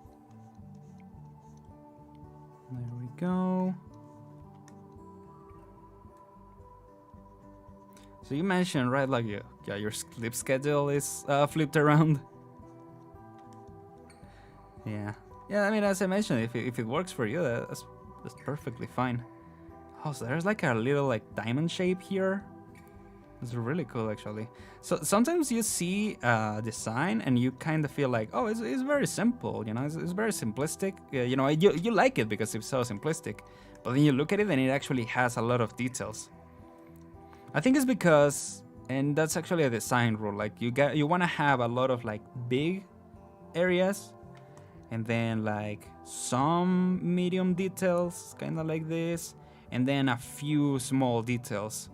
There we go. So you mentioned, right, like your sleep schedule is flipped around. Yeah. Yeah, I mean, as I mentioned, if it works for you, that's perfectly fine. Oh, so there's like a little like diamond shape here. It's really cool, actually. So sometimes you see a design and you kind of feel like, oh, it's very simple, you know, it's very simplistic. You know, you like it because it's so simplistic, but then you look at it and it actually has a lot of details. I think it's because, and that's actually a design rule, like you want to have a lot of like big areas and then like some medium details, kind of like this, and then a few small details.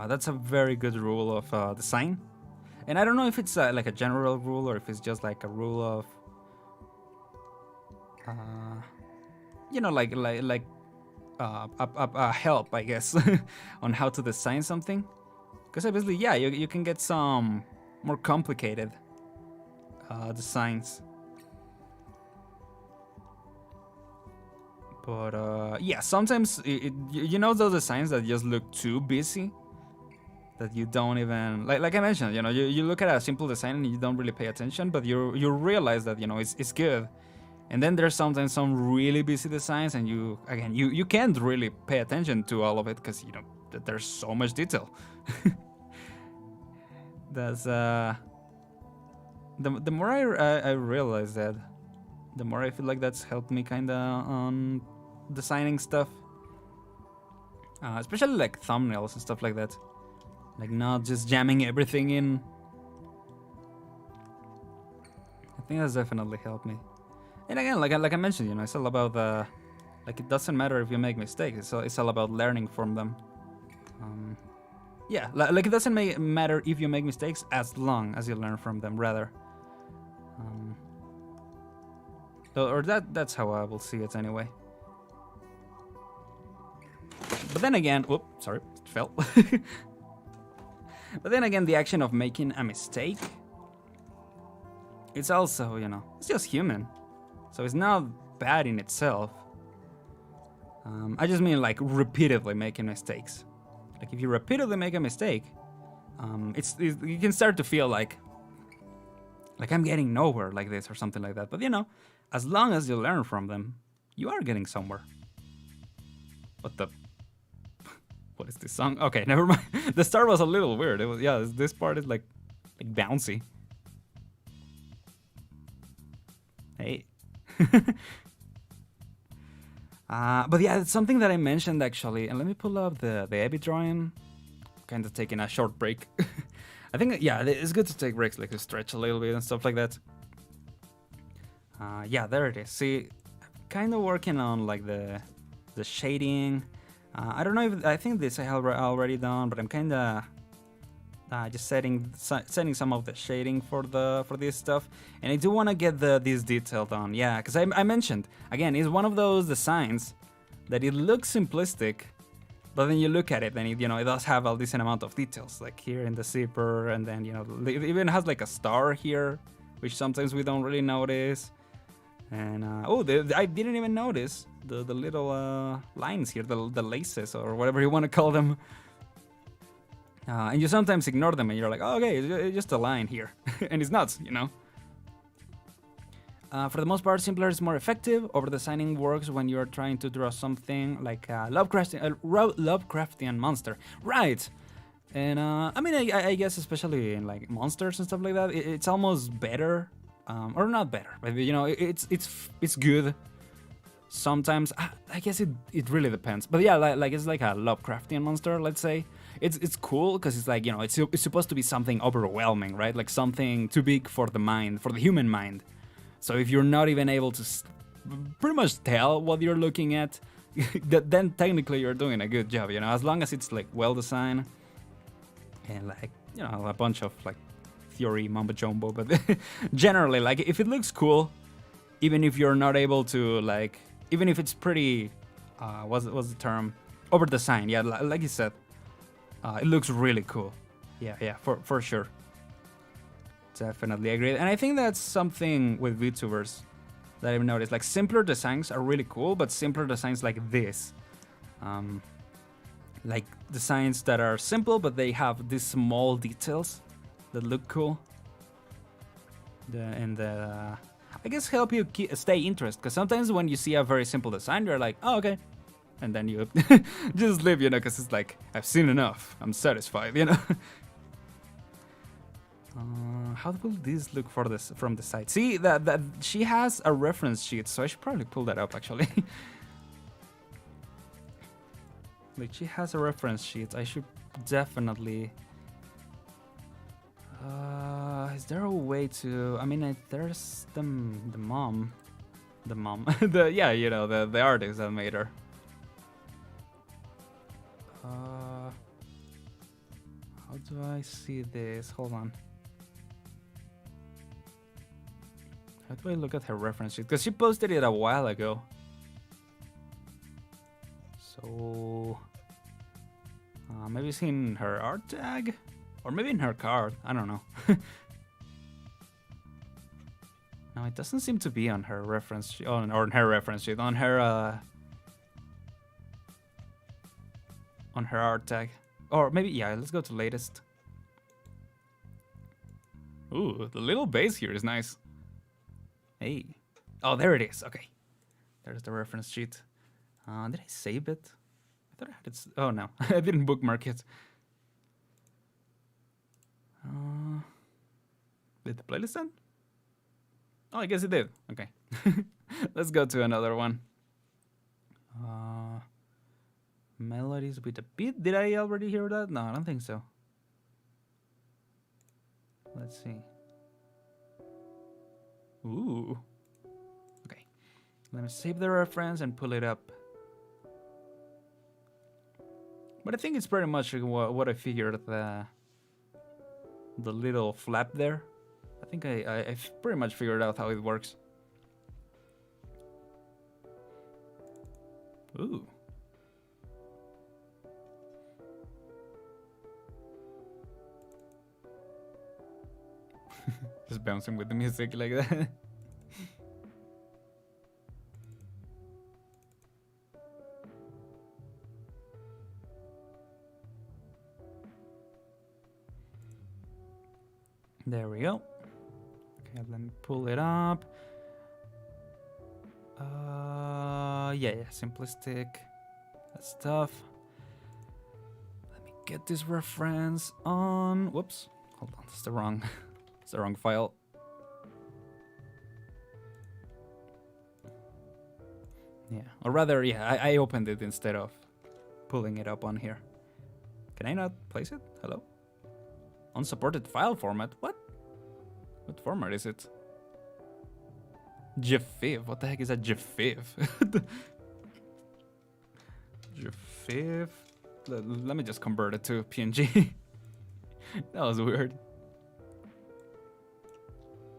That's a very good rule of design. And I don't know if it's like a general rule or if it's just like a rule of, you know, like a help, I guess, on how to design something. Because obviously, yeah, you can get some more complicated designs. But yeah, sometimes you know those designs that just look too busy, that you don't even like I mentioned, you know, you look at a simple design and you don't really pay attention, but you realize that, you know, it's good. And then there's sometimes some really busy designs and you can't really pay attention to all of it because, you know, there's so much detail. That's the more I realize that, the more I feel like that's helped me kind of on designing stuff, especially like thumbnails and stuff like that, like not just jamming everything in. I think that's definitely helped me. And again, like I mentioned, you know, it's all about like it doesn't matter if you make mistakes. It's all about learning from them. Yeah, like it doesn't matter if you make mistakes as long as you learn from them, rather. Or that's how I will see it anyway. But then again, whoops, sorry, it fell. But then again, the action of making a mistake, it's also, you know, it's just human. So it's not bad in itself. I just mean like repeatedly making mistakes. Like if you repeatedly make a mistake, you can start to feel like I'm getting nowhere like this or something like that. But you know, as long as you learn from them, you are getting somewhere. What is this song? Okay, never mind. The start was a little weird. It was, yeah, this part is like bouncy. Hey. But yeah, it's something that I mentioned actually. And let me pull up the Ebi drawing. Kind of taking a short break. I think, yeah, it's good to take breaks, like to stretch a little bit and stuff like that. Yeah, there it is. See, kind of working on like the shading. I don't know if I think this I have already done, but I'm kind of just setting some of the shading for this stuff, and I do want to get this detail done. Yeah, because I mentioned again, it's one of those designs that it looks simplistic, but then you look at it and it, you know, it does have a decent amount of details, like here in the zipper, and then, you know, it even has like a star here, which sometimes we don't really notice. And I didn't even notice the little lines here, the laces or whatever you want to call them. And you sometimes ignore them and you're like, oh, okay, it's just a line here. And it's not, you know. For the most part, simpler is more effective. Over-designing works when you're trying to draw something like a Lovecraftian monster. Right! And I mean, I guess especially in like monsters and stuff like that, it's almost better. Or not better, but you know, it's good. Sometimes I guess it really depends. But yeah, like it's like a Lovecraftian monster, let's say. It's cool because it's like, you know, it's supposed to be something overwhelming, right? Like something too big for the mind, for the human mind. So if you're not even able to pretty much tell what you're looking at, then technically you're doing a good job, you know, as long as it's like well designed and like, you know, a bunch of like theory mumbo jumbo. But generally, like if it looks cool, even if you're not able to, like, even if it's pretty what's the term, over designed, yeah, like you said, it looks really cool. Yeah, for sure. Definitely agree. And I think that's something with VTubers that I've noticed. Like simpler designs are really cool, but simpler designs like this, like designs that are simple but they have these small details that look cool. I guess help you stay interested, because sometimes when you see a very simple design, you're like, oh, okay, and then you just leave, you know, because it's like, I've seen enough, I'm satisfied, you know. How will this look for this from the side? See that she has a reference sheet, so I should probably pull that up actually. Like she has a reference sheet. I should definitely. Is there a way to? I mean, there's the mom, yeah, you know, the artist that made her. How do I see this? Hold on. How do I look at her reference sheet? Because she posted it a while ago. So maybe it's in her art tag, or maybe in her card. I don't know. No, it doesn't seem to be on her reference sheet. Or on her reference sheet. On her art tag. Or maybe, yeah. Let's go to latest. Ooh, the little base here is nice. Hey. Oh, there it is. Okay. There's the reference sheet. Did I save it? I thought I had it. Oh, no. I didn't bookmark it. Did the playlist end? Oh, I guess it did. Okay. Let's go to another one. Melodies with a beat. Did I already hear that? No, I don't think so. Let's see. Ooh. Okay. Let me save the reference and pull it up. But I think it's pretty much what I figured. The little flap there. I think I've pretty much figured out how it works. Ooh. Just bouncing with the music like that. There we go. Okay, let me pull it up. Yeah, simplistic. That's tough. Let me get this reference on. Whoops. Hold on, that's the wrong. It's the wrong file. Yeah, or rather, yeah, I opened it instead of pulling it up on here. Can I not place it? Hello? Unsupported file format? What? What format is it? GIF. What the heck is a GIF? GIF. Let me just convert it to PNG. That was weird.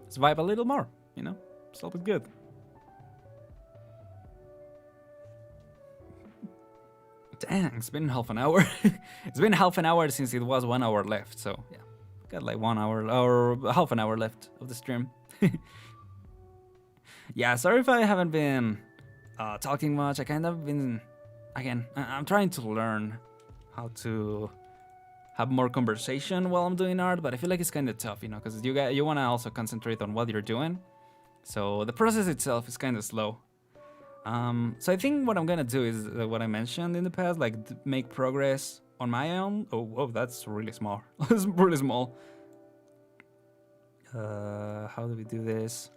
Let's vibe a little more, you know? It's always good. Dang, it's been half an hour. It's been half an hour since it was 1 hour left, so yeah. Got like 1 hour or half an hour left of the stream. Yeah, sorry if I haven't been talking much. I kind of been, again, I'm trying to learn how to have more conversation while I'm doing art, but I feel like it's kind of tough, you know, because you want to also concentrate on what you're doing. So the process itself is kind of slow. So I think what I'm gonna do is what I mentioned in the past, like make progress on my own. Oh, whoa, that's really small. It's really small. How do we do this?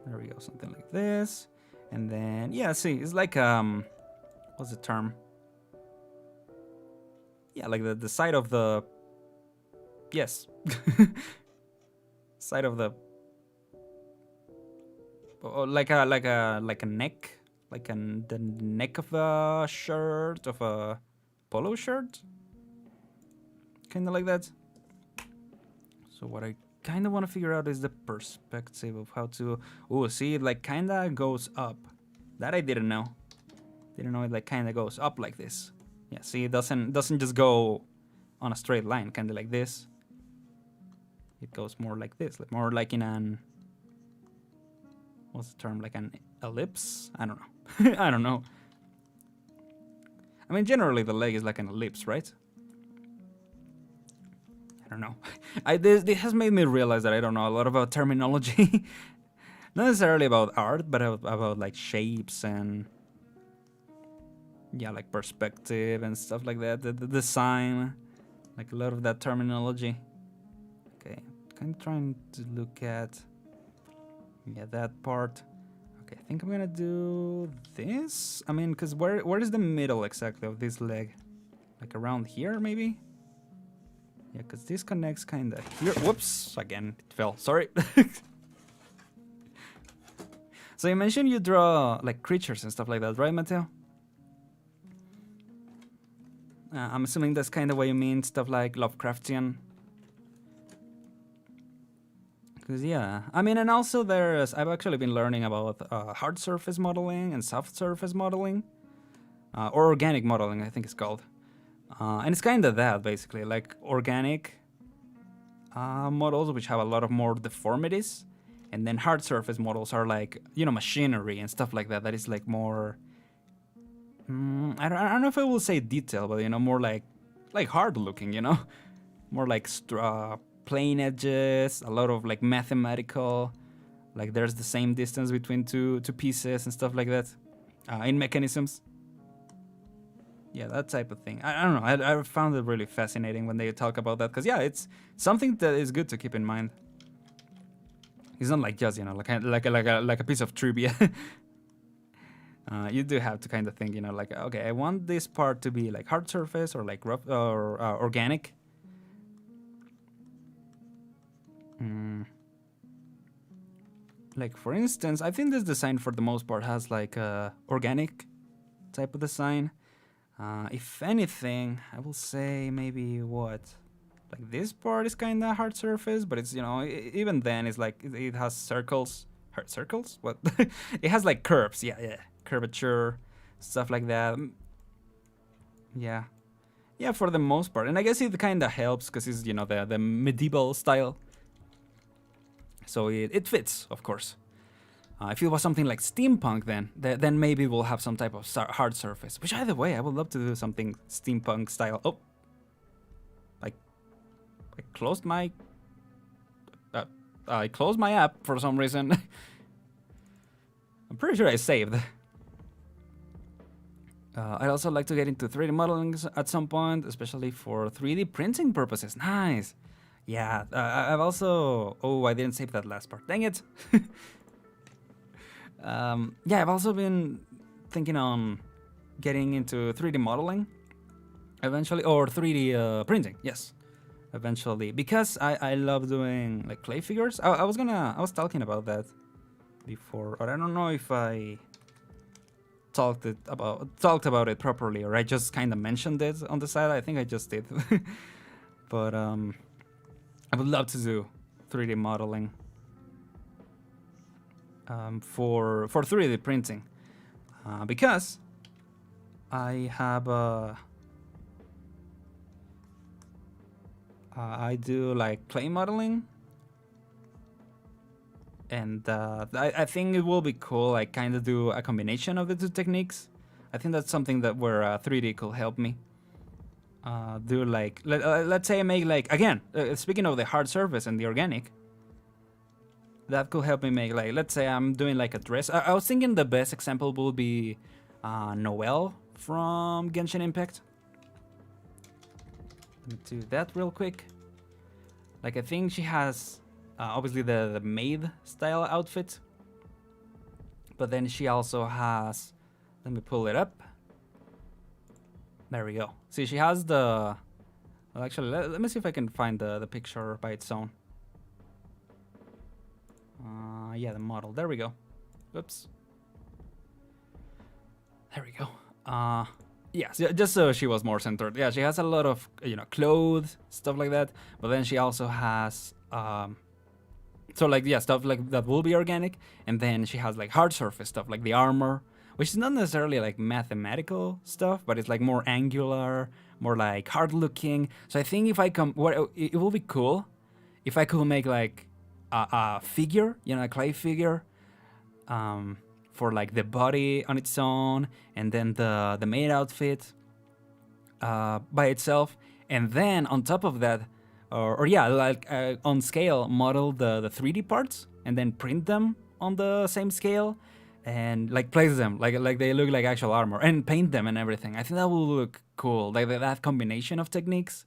There we go, something like this. And then, yeah, see, it's like, what's the term? Yeah, like the side of the, yes. Side of the, like a neck, like the neck of a shirt, of a polo shirt. Kind of like that. So what I kind of want to figure out is the perspective of how to... Oh, see, it like kind of goes up. That I didn't know. Didn't know it like kind of goes up like this. Yeah, see, it doesn't just go on a straight line, kind of like this. It goes more like this, like more like in an... what's the term, like an ellipse? I don't know. I don't know. I mean, generally the leg is like an ellipse, right? I don't know. This has made me realize that I don't know a lot about terminology. Not necessarily about art, but about like shapes and yeah, like perspective and stuff like that. The design, like a lot of that terminology. Okay, I'm trying to look at that part. Okay, I think I'm gonna do this. I mean, cause where is the middle exactly of this leg? Like around here, maybe? Yeah, cause this connects kinda here. Whoops! Again, it fell. Sorry. So you mentioned you draw like creatures and stuff like that, right, Mateo? I'm assuming that's kind of what you mean, stuff like Lovecraftian. Because yeah, I mean, and also I've actually been learning about hard surface modeling and soft surface modeling, or organic modeling, I think it's called. And it's kind of that, basically, like organic models, which have a lot of more deformities. And then hard surface models are like, you know, machinery and stuff like that. That is like more, I don't know if I will say detail, but, you know, more like hard looking, you know? More like plain edges, a lot of like mathematical, like there's the same distance between two pieces and stuff like that in mechanisms. Yeah, that type of thing. I don't know. I found it really fascinating when they talk about that, because yeah, it's something that is good to keep in mind. It's not like just, you know, like a piece of trivia. You do have to kind of think, you know, like, okay, I want this part to be like hard surface or like rough or organic. Like for instance, I think this design for the most part has like organic type of design. If anything, I will say maybe what? Like this part is kind of hard surface, but it's, you know, even then it's like it has circles. Circles? What? It has like curves. Yeah. Curvature, stuff like that. Yeah, for the most part. And I guess it kind of helps because it's, you know, the medieval style. So it fits, of course. If it was something like steampunk, then maybe we'll have some type of hard surface. Which, either way, I would love to do something steampunk style. Oh, I closed my app for some reason. I'm pretty sure I saved. I'd also like to get into 3D modeling at some point, especially for 3D printing purposes. Nice. Yeah, I've also... Oh, I didn't save that last part. Dang it. Yeah, I've also been thinking on getting into 3D modeling eventually, or 3D printing, yes, eventually, because I love doing like clay figures. I was talking about that before, or I don't know if I talked about it properly, or I just kind of mentioned it on the side. I think I just did. But I would love to do 3D modeling for 3D printing, because I have I do like clay modeling, and I think it will be cool. I kind of do a combination of the two techniques. I think that's something that where 3D could help me. Do like let's say I make like, again, speaking of the hard surface and the organic, that could help me make like, let's say I'm doing like a dress. I was thinking the best example would be Noelle from Genshin Impact. Let me do that real quick. Like, I think she has obviously the maid style outfit, but then she also has, let me pull it up. There we go. See, she has the, well, actually, let me see if I can find the picture by its own. Yeah, the model. There we go. Oops. There we go. Yeah, just so she was more centered. Yeah, she has a lot of, you know, clothes, stuff like that. But then she also has, so like, yeah, stuff like that will be organic. And then she has like hard surface stuff, like the armor, which is not necessarily like mathematical stuff, but it's like more angular, more like hard looking. So I think if I it will be cool if I could make like a figure, you know, a clay figure, for like the body on its own, and then the maid outfit by itself, and then on top of that, or yeah, like on scale, model the 3D parts and then print them on the same scale, and like place them like they look like actual armor and paint them and everything. I think that will look cool, like that combination of techniques.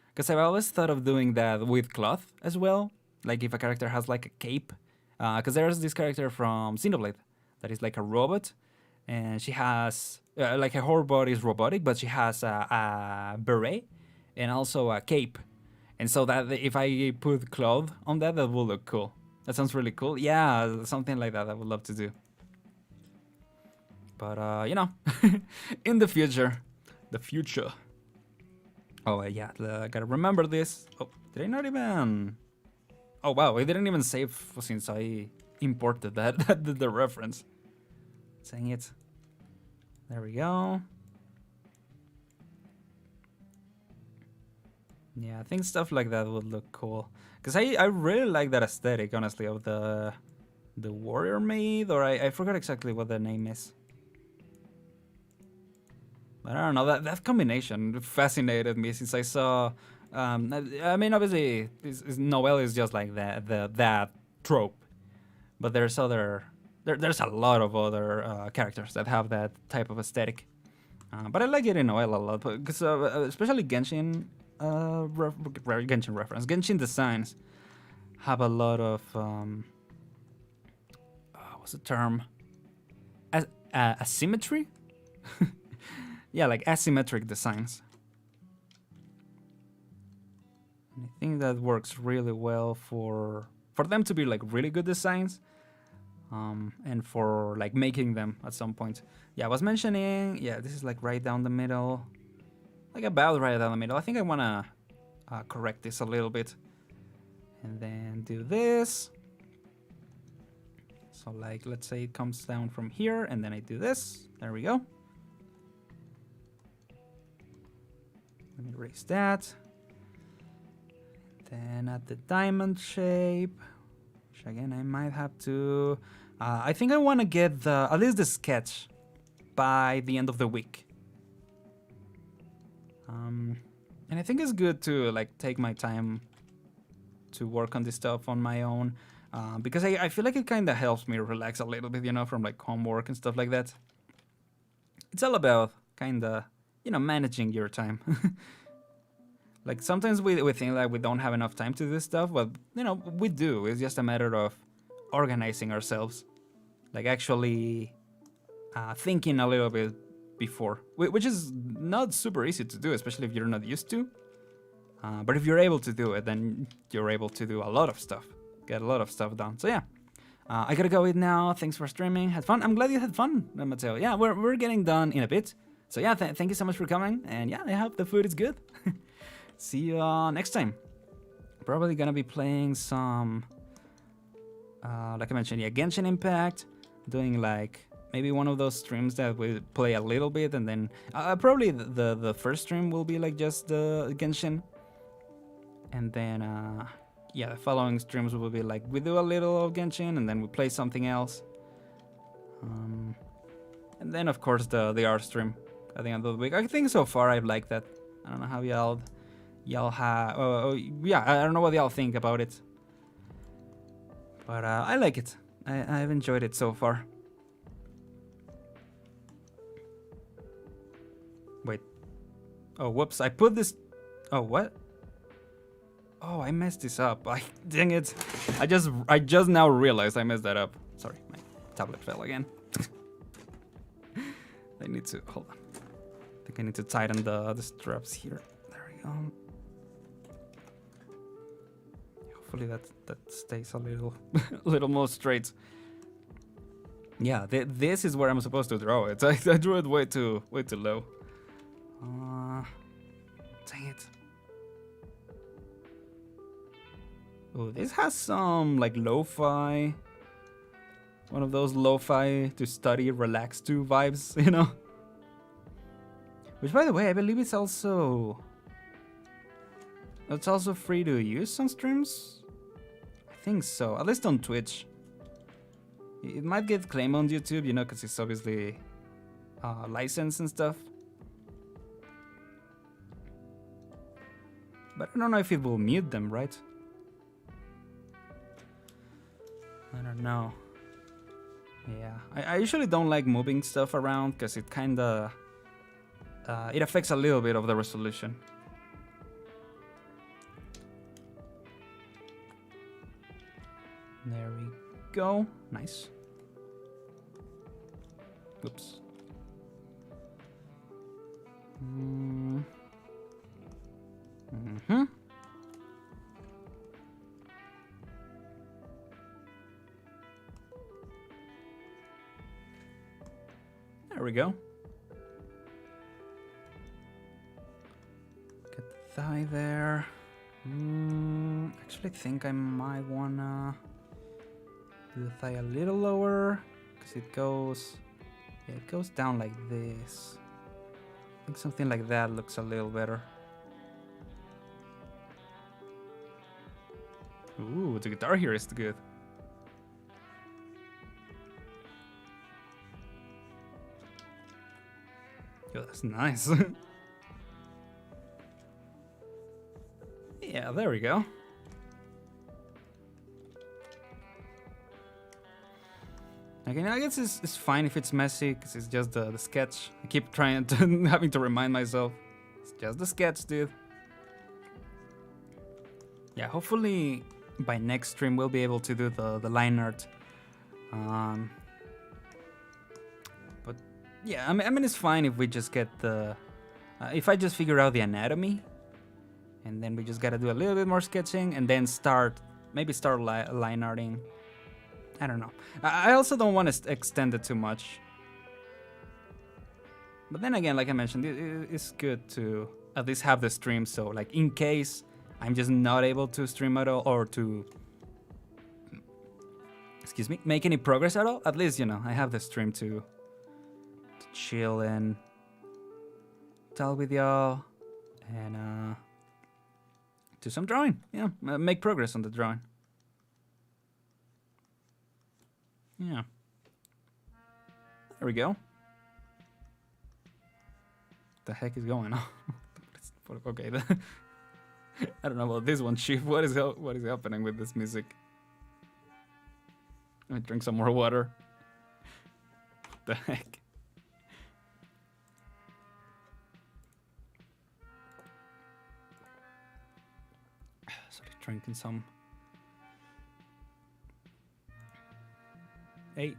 Because I've always thought of doing that with cloth as well. Like if a character has like a cape. Because there's this character from Xenoblade that is like a robot. And she has, like her whole body is robotic, but she has a beret and also a cape. And so that if I put cloth on that, that will look cool. That sounds really cool. Yeah, something like that I would love to do. But, you know, in the future. The future. Oh, yeah, I gotta remember this. Oh, did I not even... Oh, wow, I didn't even save since I imported that, the reference. Saying it. There we go. Yeah, I think stuff like that would look cool. Because I really like that aesthetic, honestly, of the warrior maid, or I forgot exactly what the name is. But I don't know, that combination fascinated me since I saw... I mean, obviously, Noelle is just like that trope. But there's there's a lot of other characters that have that type of aesthetic. But I like it in Noelle a lot, because especially Genshin, Genshin reference. Genshin designs have a lot of... what's the term? Asymmetry? Yeah, like asymmetric designs. And I think that works really well for them to be like really good designs, and for like making them at some point. Yeah, I was mentioning, yeah, this is like right down the middle, like about right down the middle. I think I wanna correct this a little bit, and then do this. So like, let's say it comes down from here, and then I do this. There we go. Let me erase that. Then at the diamond shape, which again I might have to... I think I want to get at least the sketch by the end of the week. And I think it's good to like take my time to work on this stuff on my own, because I feel like it kind of helps me relax a little bit, you know, from like homework and stuff like that. It's all about kind of, you know, managing your time. Like sometimes we think like we don't have enough time to do this stuff, but you know, we do. It's just a matter of organizing ourselves, like actually thinking a little bit before, which is not super easy to do, especially if you're not used to. But if you're able to do it, then you're able to do a lot of stuff, get a lot of stuff done. So yeah, I gotta go eat now. Thanks for streaming. Had fun. I'm glad you had fun, Mateo. Yeah, we're getting done in a bit. So yeah, thank you so much for coming. And yeah, I hope the food is good. See you next time. Probably gonna be playing some, like I mentioned, yeah, Genshin Impact. Doing like maybe one of those streams that we play a little bit, and then probably the first stream will be like just the Genshin. And then yeah, the following streams will be like we do a little of Genshin, and then we play something else. And then of course the art stream at the end of the week. I think so far I've liked that. I don't know how y'all have... yeah, I don't know what y'all think about it, but I like it. I've enjoyed it so far. Wait. Oh, whoops. I put this... Oh, what? Oh, I messed this up. Dang it. I just now realized I messed that up. Sorry, my tablet fell again. I need to... Hold on. I think I need to tighten the straps here. There we go. Hopefully that stays a little more straight. Yeah, this is where I'm supposed to draw it. I drew it way too low. Dang it. Oh, this has some like lo-fi. One of those lo-fi to study, relax to vibes, you know? Which, by the way, I believe it's also free to use on streams. I think so, at least on Twitch. It might get claim on YouTube, you know, because it's obviously licensed and stuff. But I don't know if it will mute them, right? I don't know. Yeah, I usually don't like moving stuff around because it kinda it affects a little bit of the resolution. There we go. Nice. Oops. There we go. Get the thigh there. Actually, I think I might wanna do the thigh a little lower because it goes, yeah, it goes down like this. I think something like that looks a little better. Ooh, the guitar here is good. Yo, that's nice. Yeah, there we go. Again, I guess it's fine if it's messy, because it's just the sketch. I keep trying to having to remind myself. It's just the sketch, dude. Yeah, hopefully by next stream we'll be able to do the line art. But yeah, I mean it's fine if we just get the... if I just figure out the anatomy, and then we just gotta do a little bit more sketching, and then maybe start line arting. I don't know. I also don't want to extend it too much. But then again, like I mentioned, it's good to at least have the stream, so like in case I'm just not able to stream at all or to, excuse me, make any progress at all, at least, you know, I have the stream to chill and talk with y'all and do some drawing. Yeah, make progress on the drawing. Yeah. There we go. The heck is going on? Okay. I don't know about this one, Chief. What is happening with this music? Let me drink some more water. The heck? Sorry, drinking some. Hey.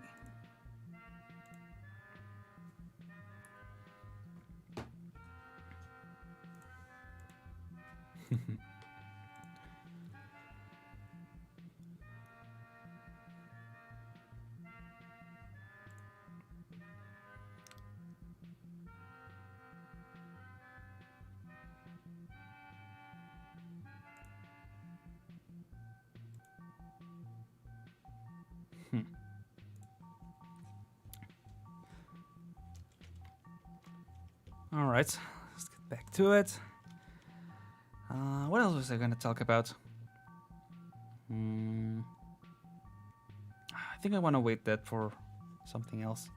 All right, let's get back to it. What else was I going to talk about? I think I want to wait that for something else.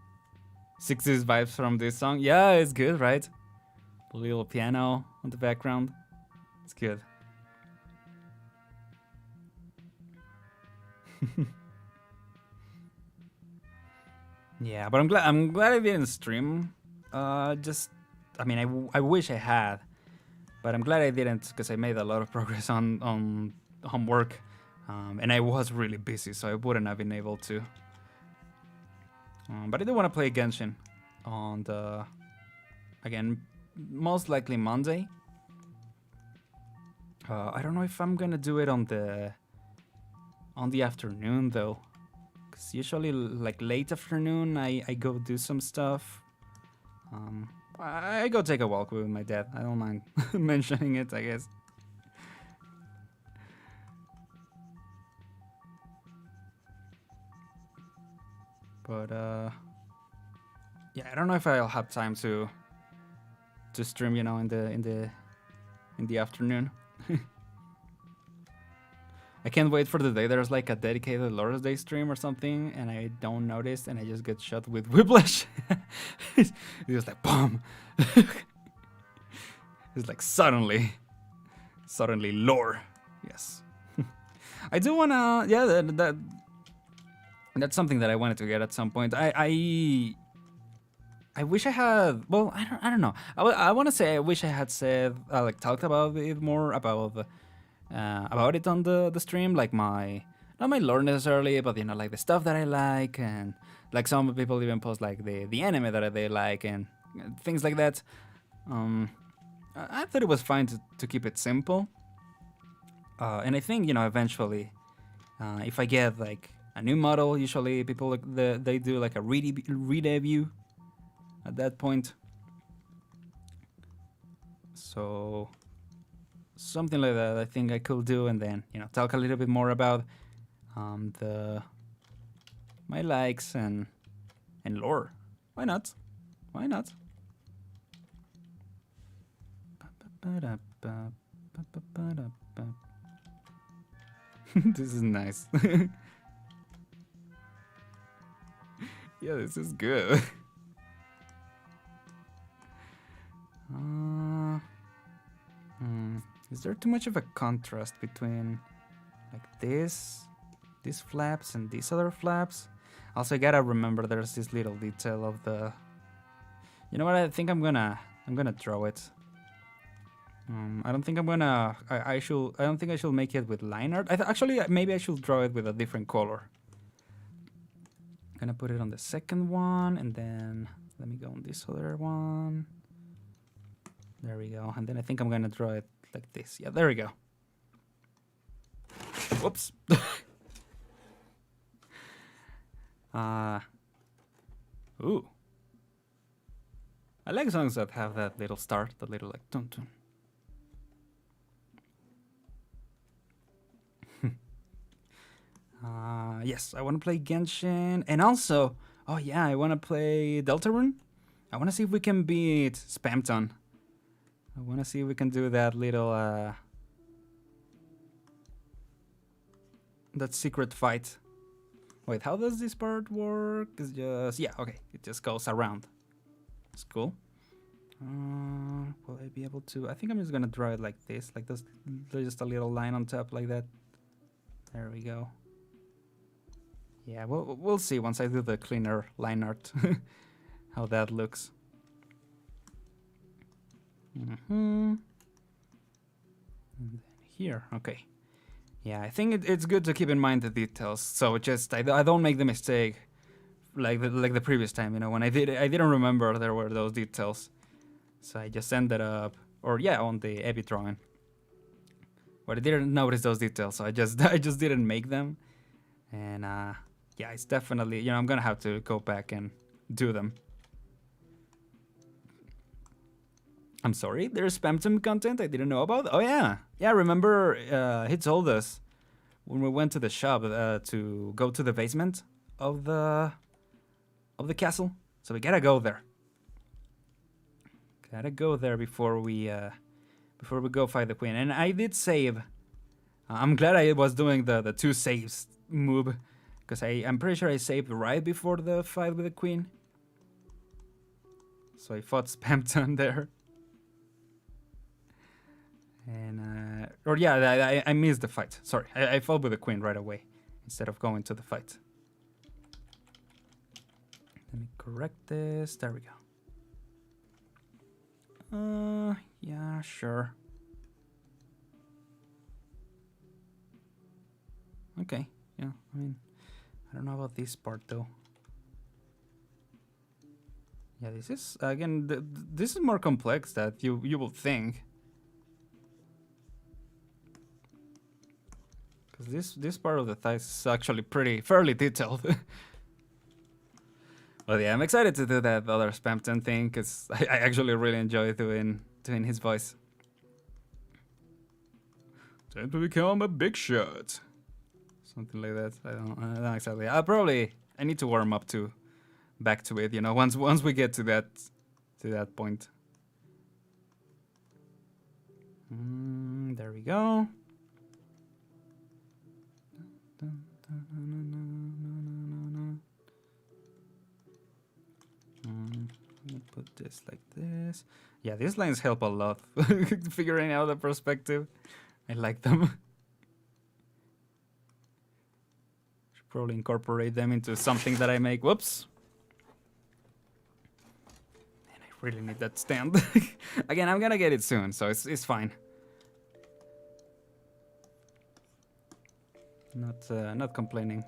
60s vibes from this song. Yeah, it's good, right? A little piano on the background. It's good. Yeah, but I'm glad I didn't stream. I mean, I wish I had, but I'm glad I didn't because I made a lot of progress on homework, and I was really busy, so I wouldn't have been able to. But I do want to play Genshin on the, again, most likely Monday. I don't know if I'm gonna do it on the afternoon though, because usually like late afternoon I go do some stuff. I go take a walk with my dad. I don't mind mentioning it, I guess. But yeah, I don't know if I'll have time to stream, you know, in the afternoon. I can't wait for the day there's like a dedicated Lord's Day stream or something, and I don't notice, and I just get shot with whiplash. It's just like boom. It's like suddenly lore. Yes. I do wanna. Yeah, that's something that I wanted to get at some point. I wish I had. Well, I don't know. I want to say I wish I had said like talked about it more about it on the stream, like my not my lore necessarily, but you know, like the stuff that I like, and like some people even post like the anime that they like and things like that. I thought it was fine to keep it simple, and I think, you know, eventually, if I get like a new model, usually people they do like a review at that point. So something like that I think I could do, and then, you know, talk a little bit more about my likes and lore. Why not? Why not? This is nice. Yeah, this is good. Is there too much of a contrast between like these flaps and these other flaps? Also, I gotta remember there's this little detail of the. You know what? I think I'm gonna draw it. I don't think I'm gonna. I don't think I should make it with line art. Actually, maybe I should draw it with a different color. I'm gonna put it on the second one, and then let me go on this other one. There we go. And then I think I'm gonna draw it like this. Yeah, there we go. Whoops. Ooh. I like songs that have that little start, that little like dun dun. Yes, I want to play Genshin, and also, oh yeah, I want to play Deltarune. I want to see if we can beat Spamton. I want to see if we can do that little, that secret fight. Wait, how does this part work? It's just, yeah, okay, it just goes around. It's cool. Will I be able to? I think I'm just gonna draw it like this, like this, just a little line on top like that. There we go. Yeah, we'll see once I do the cleaner line art how that looks. And then here, okay. Yeah, I think it's good to keep in mind the details. So just I don't make the mistake like the previous time. You know, when I didn't remember there were those details, so I just ended up, or yeah, on the Ebi drawing. But I didn't notice those details, so I just didn't make them, and yeah, it's definitely, you know, I'm gonna have to go back and do them. I'm sorry, there's Spamton content I didn't know about. Oh yeah, remember he told us when we went to the shop to go to the basement of the castle. So we gotta go there. Gotta go there before we go fight the queen. And I did save. I'm glad I was doing the 2 saves move, because I'm pretty sure I saved right before the fight with the queen. So I fought Spamton there. And or yeah, I missed the fight. Sorry, I fought with the queen right away instead of going to the fight. Let me correct this. There we go. Yeah, sure. Okay, yeah, I mean, I don't know about this part though. Yeah, this is, again, this is more complex than you will think. Because this part of the thighs is actually fairly detailed. Well, yeah, I'm excited to do that other Spamton thing, because I actually really enjoy doing his voice. Time to become a big shot. Something like that. I don't exactly. I need to warm up back to it. You know, once we get to that point. There we go. Let me put this like this. Yeah, these lines help a lot. Figuring out the perspective. I like them. Should probably incorporate them into something that I make. Whoops. Man, I really need that stand. Again, I'm gonna get it soon, so it's fine. Not complaining.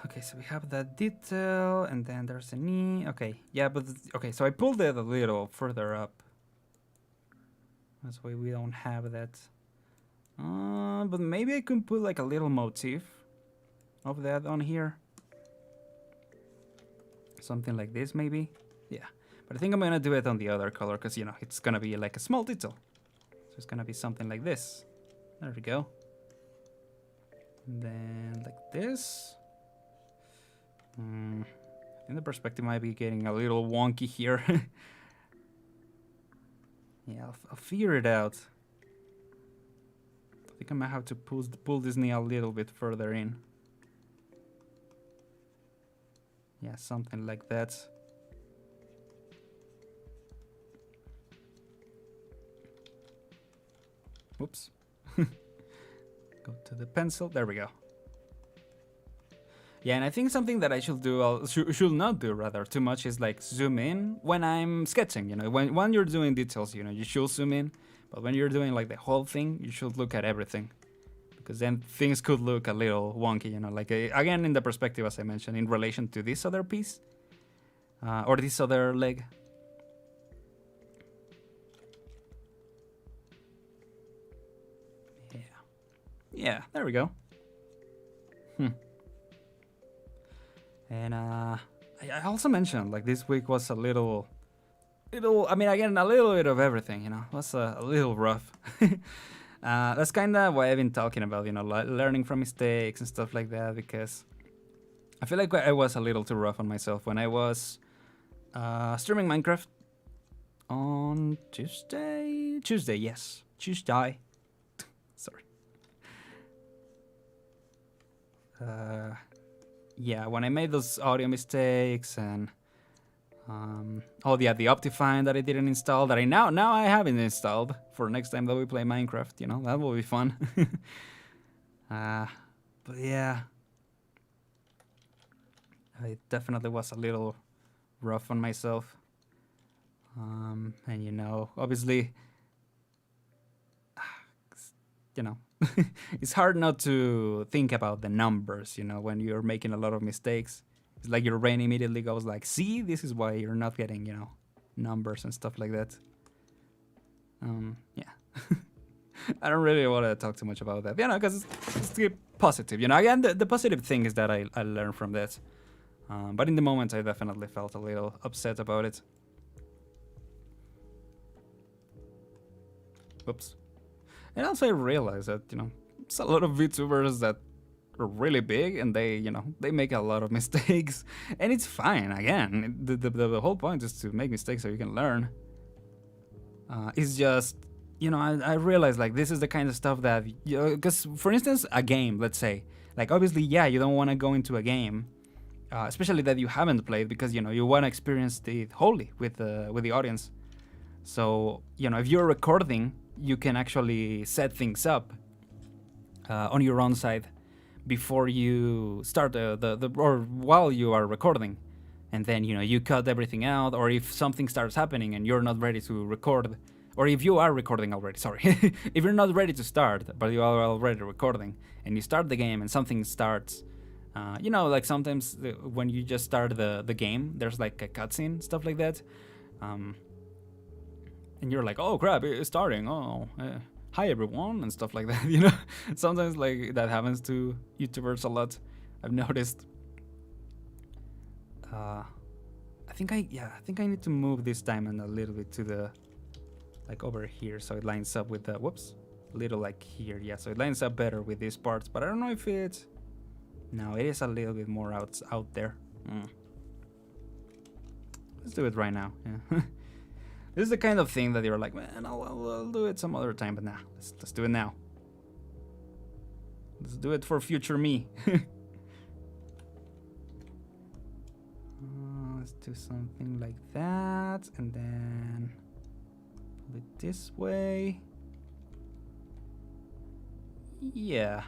Okay, so we have that detail, and then there's a knee. Okay, yeah, but okay, so I pulled it a little further up. That's why we don't have that. But maybe I could put like a little motif of that on here. Something like this, maybe. Yeah, but I think I'm gonna do it on the other color because, you know, it's gonna be like a small detail. So it's gonna be something like this. There we go. And then like this. I think the perspective might be getting a little wonky here. Yeah, I'll figure it out. I think I might have to pull this knee a little bit further in. Yeah, something like that. Whoops. Go to the pencil. There we go. Yeah, and I think something that I should do, should not do rather, too much is like zoom in when I'm sketching. You know, when you're doing details, you know, you should zoom in. But when you're doing like the whole thing, you should look at everything, because then things could look a little wonky. You know, like again in the perspective, as I mentioned, in relation to this other piece or this other leg. Yeah, there we go. And I also mentioned like this week was a little, I mean, again, a little bit of everything, you know, it was a little rough. That's kind of why I've been talking about, you know, learning from mistakes and stuff like that, because I feel like I was a little too rough on myself when I was streaming Minecraft on Tuesday, yes, Tuesday. Sorry. Yeah, when I made those audio mistakes and oh yeah, the Optifine that I didn't install, that I now I have it installed for next time that we play Minecraft. You know, that will be fun. But yeah, I definitely was a little rough on myself. And you know, obviously, you know, it's hard not to think about the numbers, you know, when you're making a lot of mistakes. It's like your brain immediately goes like, see, this is why you're not getting, you know, numbers and stuff like that. Yeah. I don't really want to talk too much about that, you know, because it's positive. You know, again, the positive thing is that I learned from that. But in the moment, I definitely felt a little upset about it. Oops. And also I realized that, you know, it's a lot of VTubers that are really big and they, you know, they make a lot of mistakes. And it's fine, again. The whole point is to make mistakes so you can learn. It's just, you know, I realized like this is the kind of stuff that, because for instance, a game, let's say, like obviously, yeah, you don't want to go into a game, especially that you haven't played, because, you know, you want to experience it wholly with the audience. So, you know, if you're recording, you can actually set things up on your own side before you start or while you are recording, and then, you know, you cut everything out. Or if something starts happening and you're not ready to record, or if you are recording already, sorry, if you're not ready to start but you are already recording and you start the game and something starts, you know, like sometimes when you just start the game, there's like a cutscene, stuff like that. And you're like, oh crap, it's starting. Oh, hi everyone, and stuff like that. You know, sometimes like that happens to YouTubers a lot. I've noticed. I think I need to move this diamond a little bit to the, like over here, so it lines up with the, whoops, a little like here. Yeah, so it lines up better with these parts. But I don't know if it's, no, it is a little bit more out there. Let's do it right now. Yeah. This is the kind of thing that you're like, man, I'll do it some other time, but nah, let's do it now. Let's do it for future me. Let's do something like that, and then pull it this way. Yeah.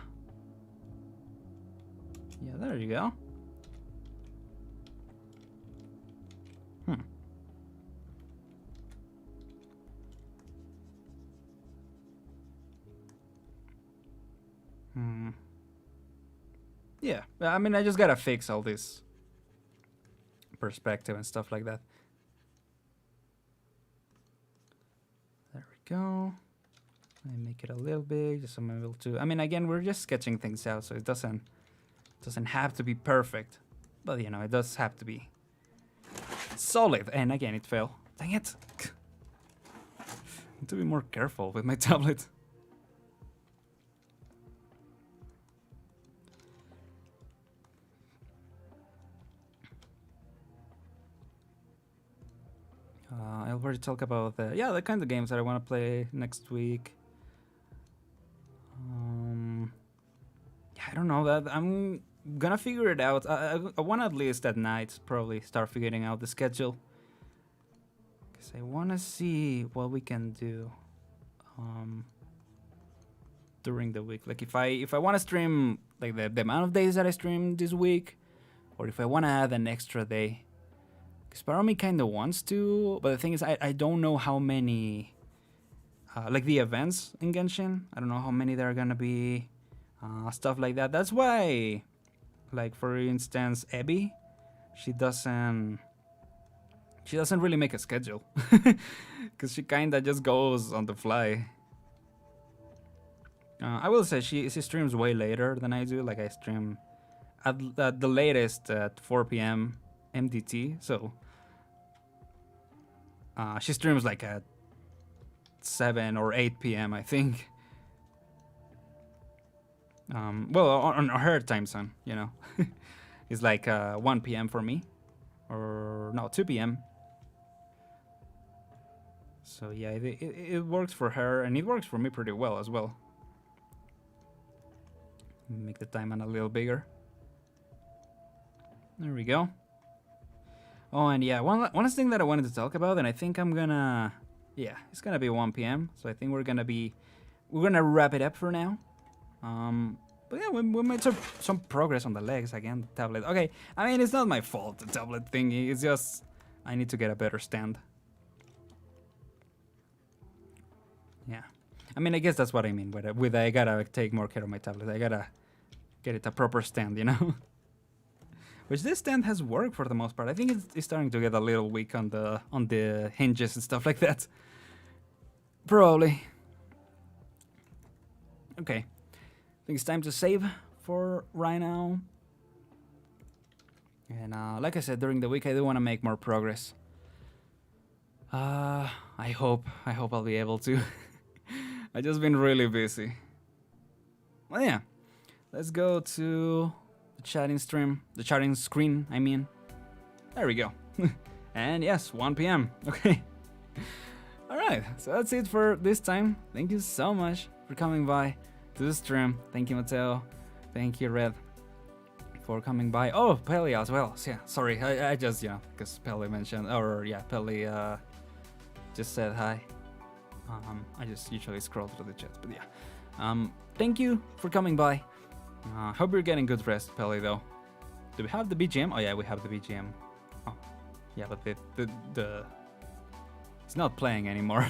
Yeah, there you go. Yeah, I mean, I just gotta fix all this perspective and stuff like that. There we go. I make it a little big, just so I'm able to. I mean, again, we're just sketching things out, so it doesn't have to be perfect, but you know, it does have to be solid. And again, it fell. Dang it! I need to be more careful with my tablet. I already talked about the kind of games that I want to play next week. Yeah, I don't know that I'm gonna figure it out. I want at least at night probably start figuring out the schedule, because I want to see what we can do during the week. Like if I want to stream like the amount of days that I stream this week, or if I want to add an extra day. Because part of me kind of wants to, but the thing is, I don't know how many, like the events in Genshin. I don't know how many there are gonna be, stuff like that. That's why, like for instance, Abby, she doesn't really make a schedule, because she kind of just goes on the fly. I will say she streams way later than I do. Like I stream at the latest at 4 p.m. MDT, so she streams like at 7 or 8 p.m. I think. Well, on her time zone, you know, it's like 1 p.m. for me, or no, 2 p.m. So yeah, it works for her, and it works for me pretty well as well. Make the timeline a little bigger. There we go. Oh, and yeah, one last thing that I wanted to talk about, and I think I'm gonna, yeah, it's gonna be 1 p.m. So I think we're gonna wrap it up for now. But yeah, we made some progress on the legs again. The tablet. Okay, I mean it's not my fault, the tablet thingy. It's just I need to get a better stand. Yeah, I mean I guess that's what I mean with I gotta take more care of my tablet. I gotta get it a proper stand, you know. Which this stand has worked for the most part. I think it's starting to get a little weak on the hinges and stuff like that. Probably. Okay. I think it's time to save for right now. And like I said, during the week I do want to make more progress. I hope I'll be able to. I've just been really busy. Well, yeah. Let's go to the chatting screen, I mean. There we go. And yes, 1 p.m. Okay. Alright, so that's it for this time. Thank you so much for coming by to the stream. Thank you, Mateo. Thank you, Red, for coming by. Oh, Pelly as well. So, yeah, sorry, I just, you know, because Pelly mentioned, or yeah, Pelly just said hi. I just usually scroll through the chats, but yeah. Thank you for coming by. Hope you're getting good rest, Pelly, though. Do we have the BGM? Oh yeah, we have the BGM. Oh, yeah, but the it's not playing anymore.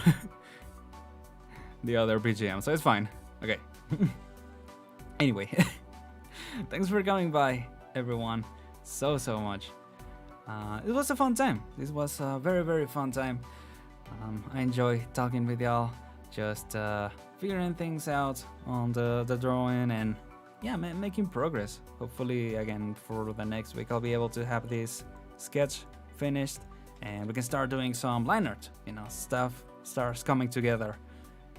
The other BGM, so it's fine. Okay. Anyway, thanks for coming by, everyone, so much. It was a fun time. This was a very fun time. I enjoy talking with y'all, just figuring things out on the drawing and yeah, making progress. Hopefully, again, for the next week, I'll be able to have this sketch finished and we can start doing some line art. You know, stuff starts coming together,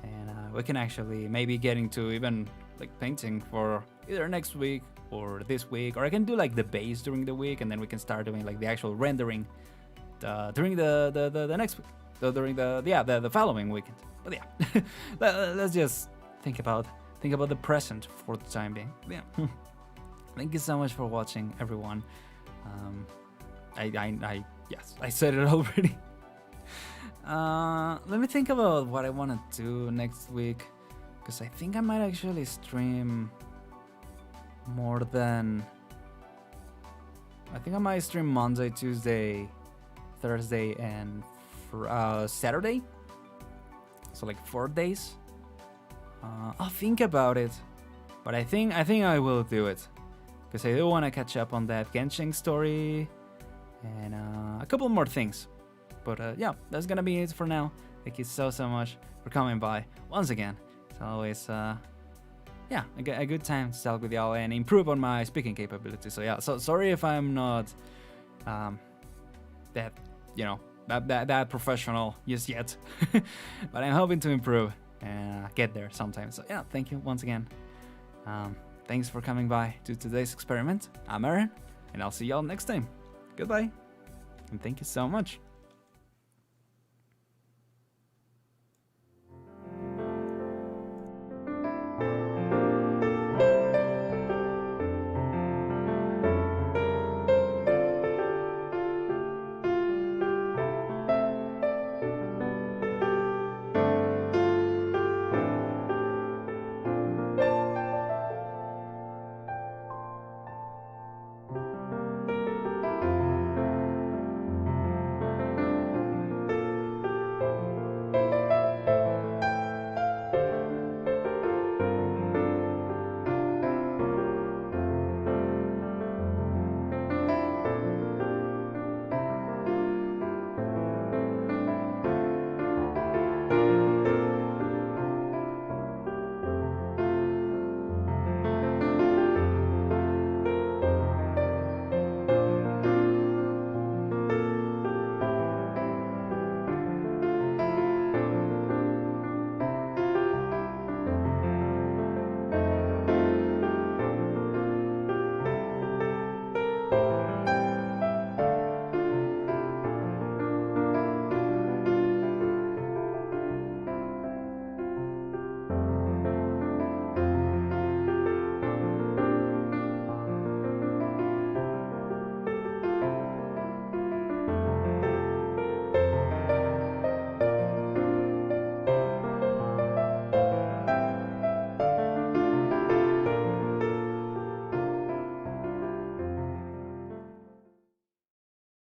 and we can actually maybe get into even like painting for either next week or this week, or I can do like the base during the week, and then we can start doing like the actual rendering during the next week, during the following weekend. But yeah, let's just think about think about the present for the time being. Yeah. Thank you so much for watching, everyone. Yes, I said it already. Let me think about what I want to do next week, because I think I might actually stream more than... I think I might stream Monday, Tuesday, Thursday, and Saturday. So like 4 days. I'll think about it, but I think I will do it, because I do want to catch up on that Genshin story and a couple more things. But yeah, that's gonna be it for now. Thank you so much for coming by once again. It's always yeah, a good time to talk with y'all and improve on my speaking capabilities. So yeah, so sorry if I'm not that, you know, that professional just yet, but I'm hoping to improve and get there sometime. So yeah, thank you once again. Thanks for coming by to today's experiment. I'm Aren, and I'll see y'all next time. Goodbye, and thank you so much.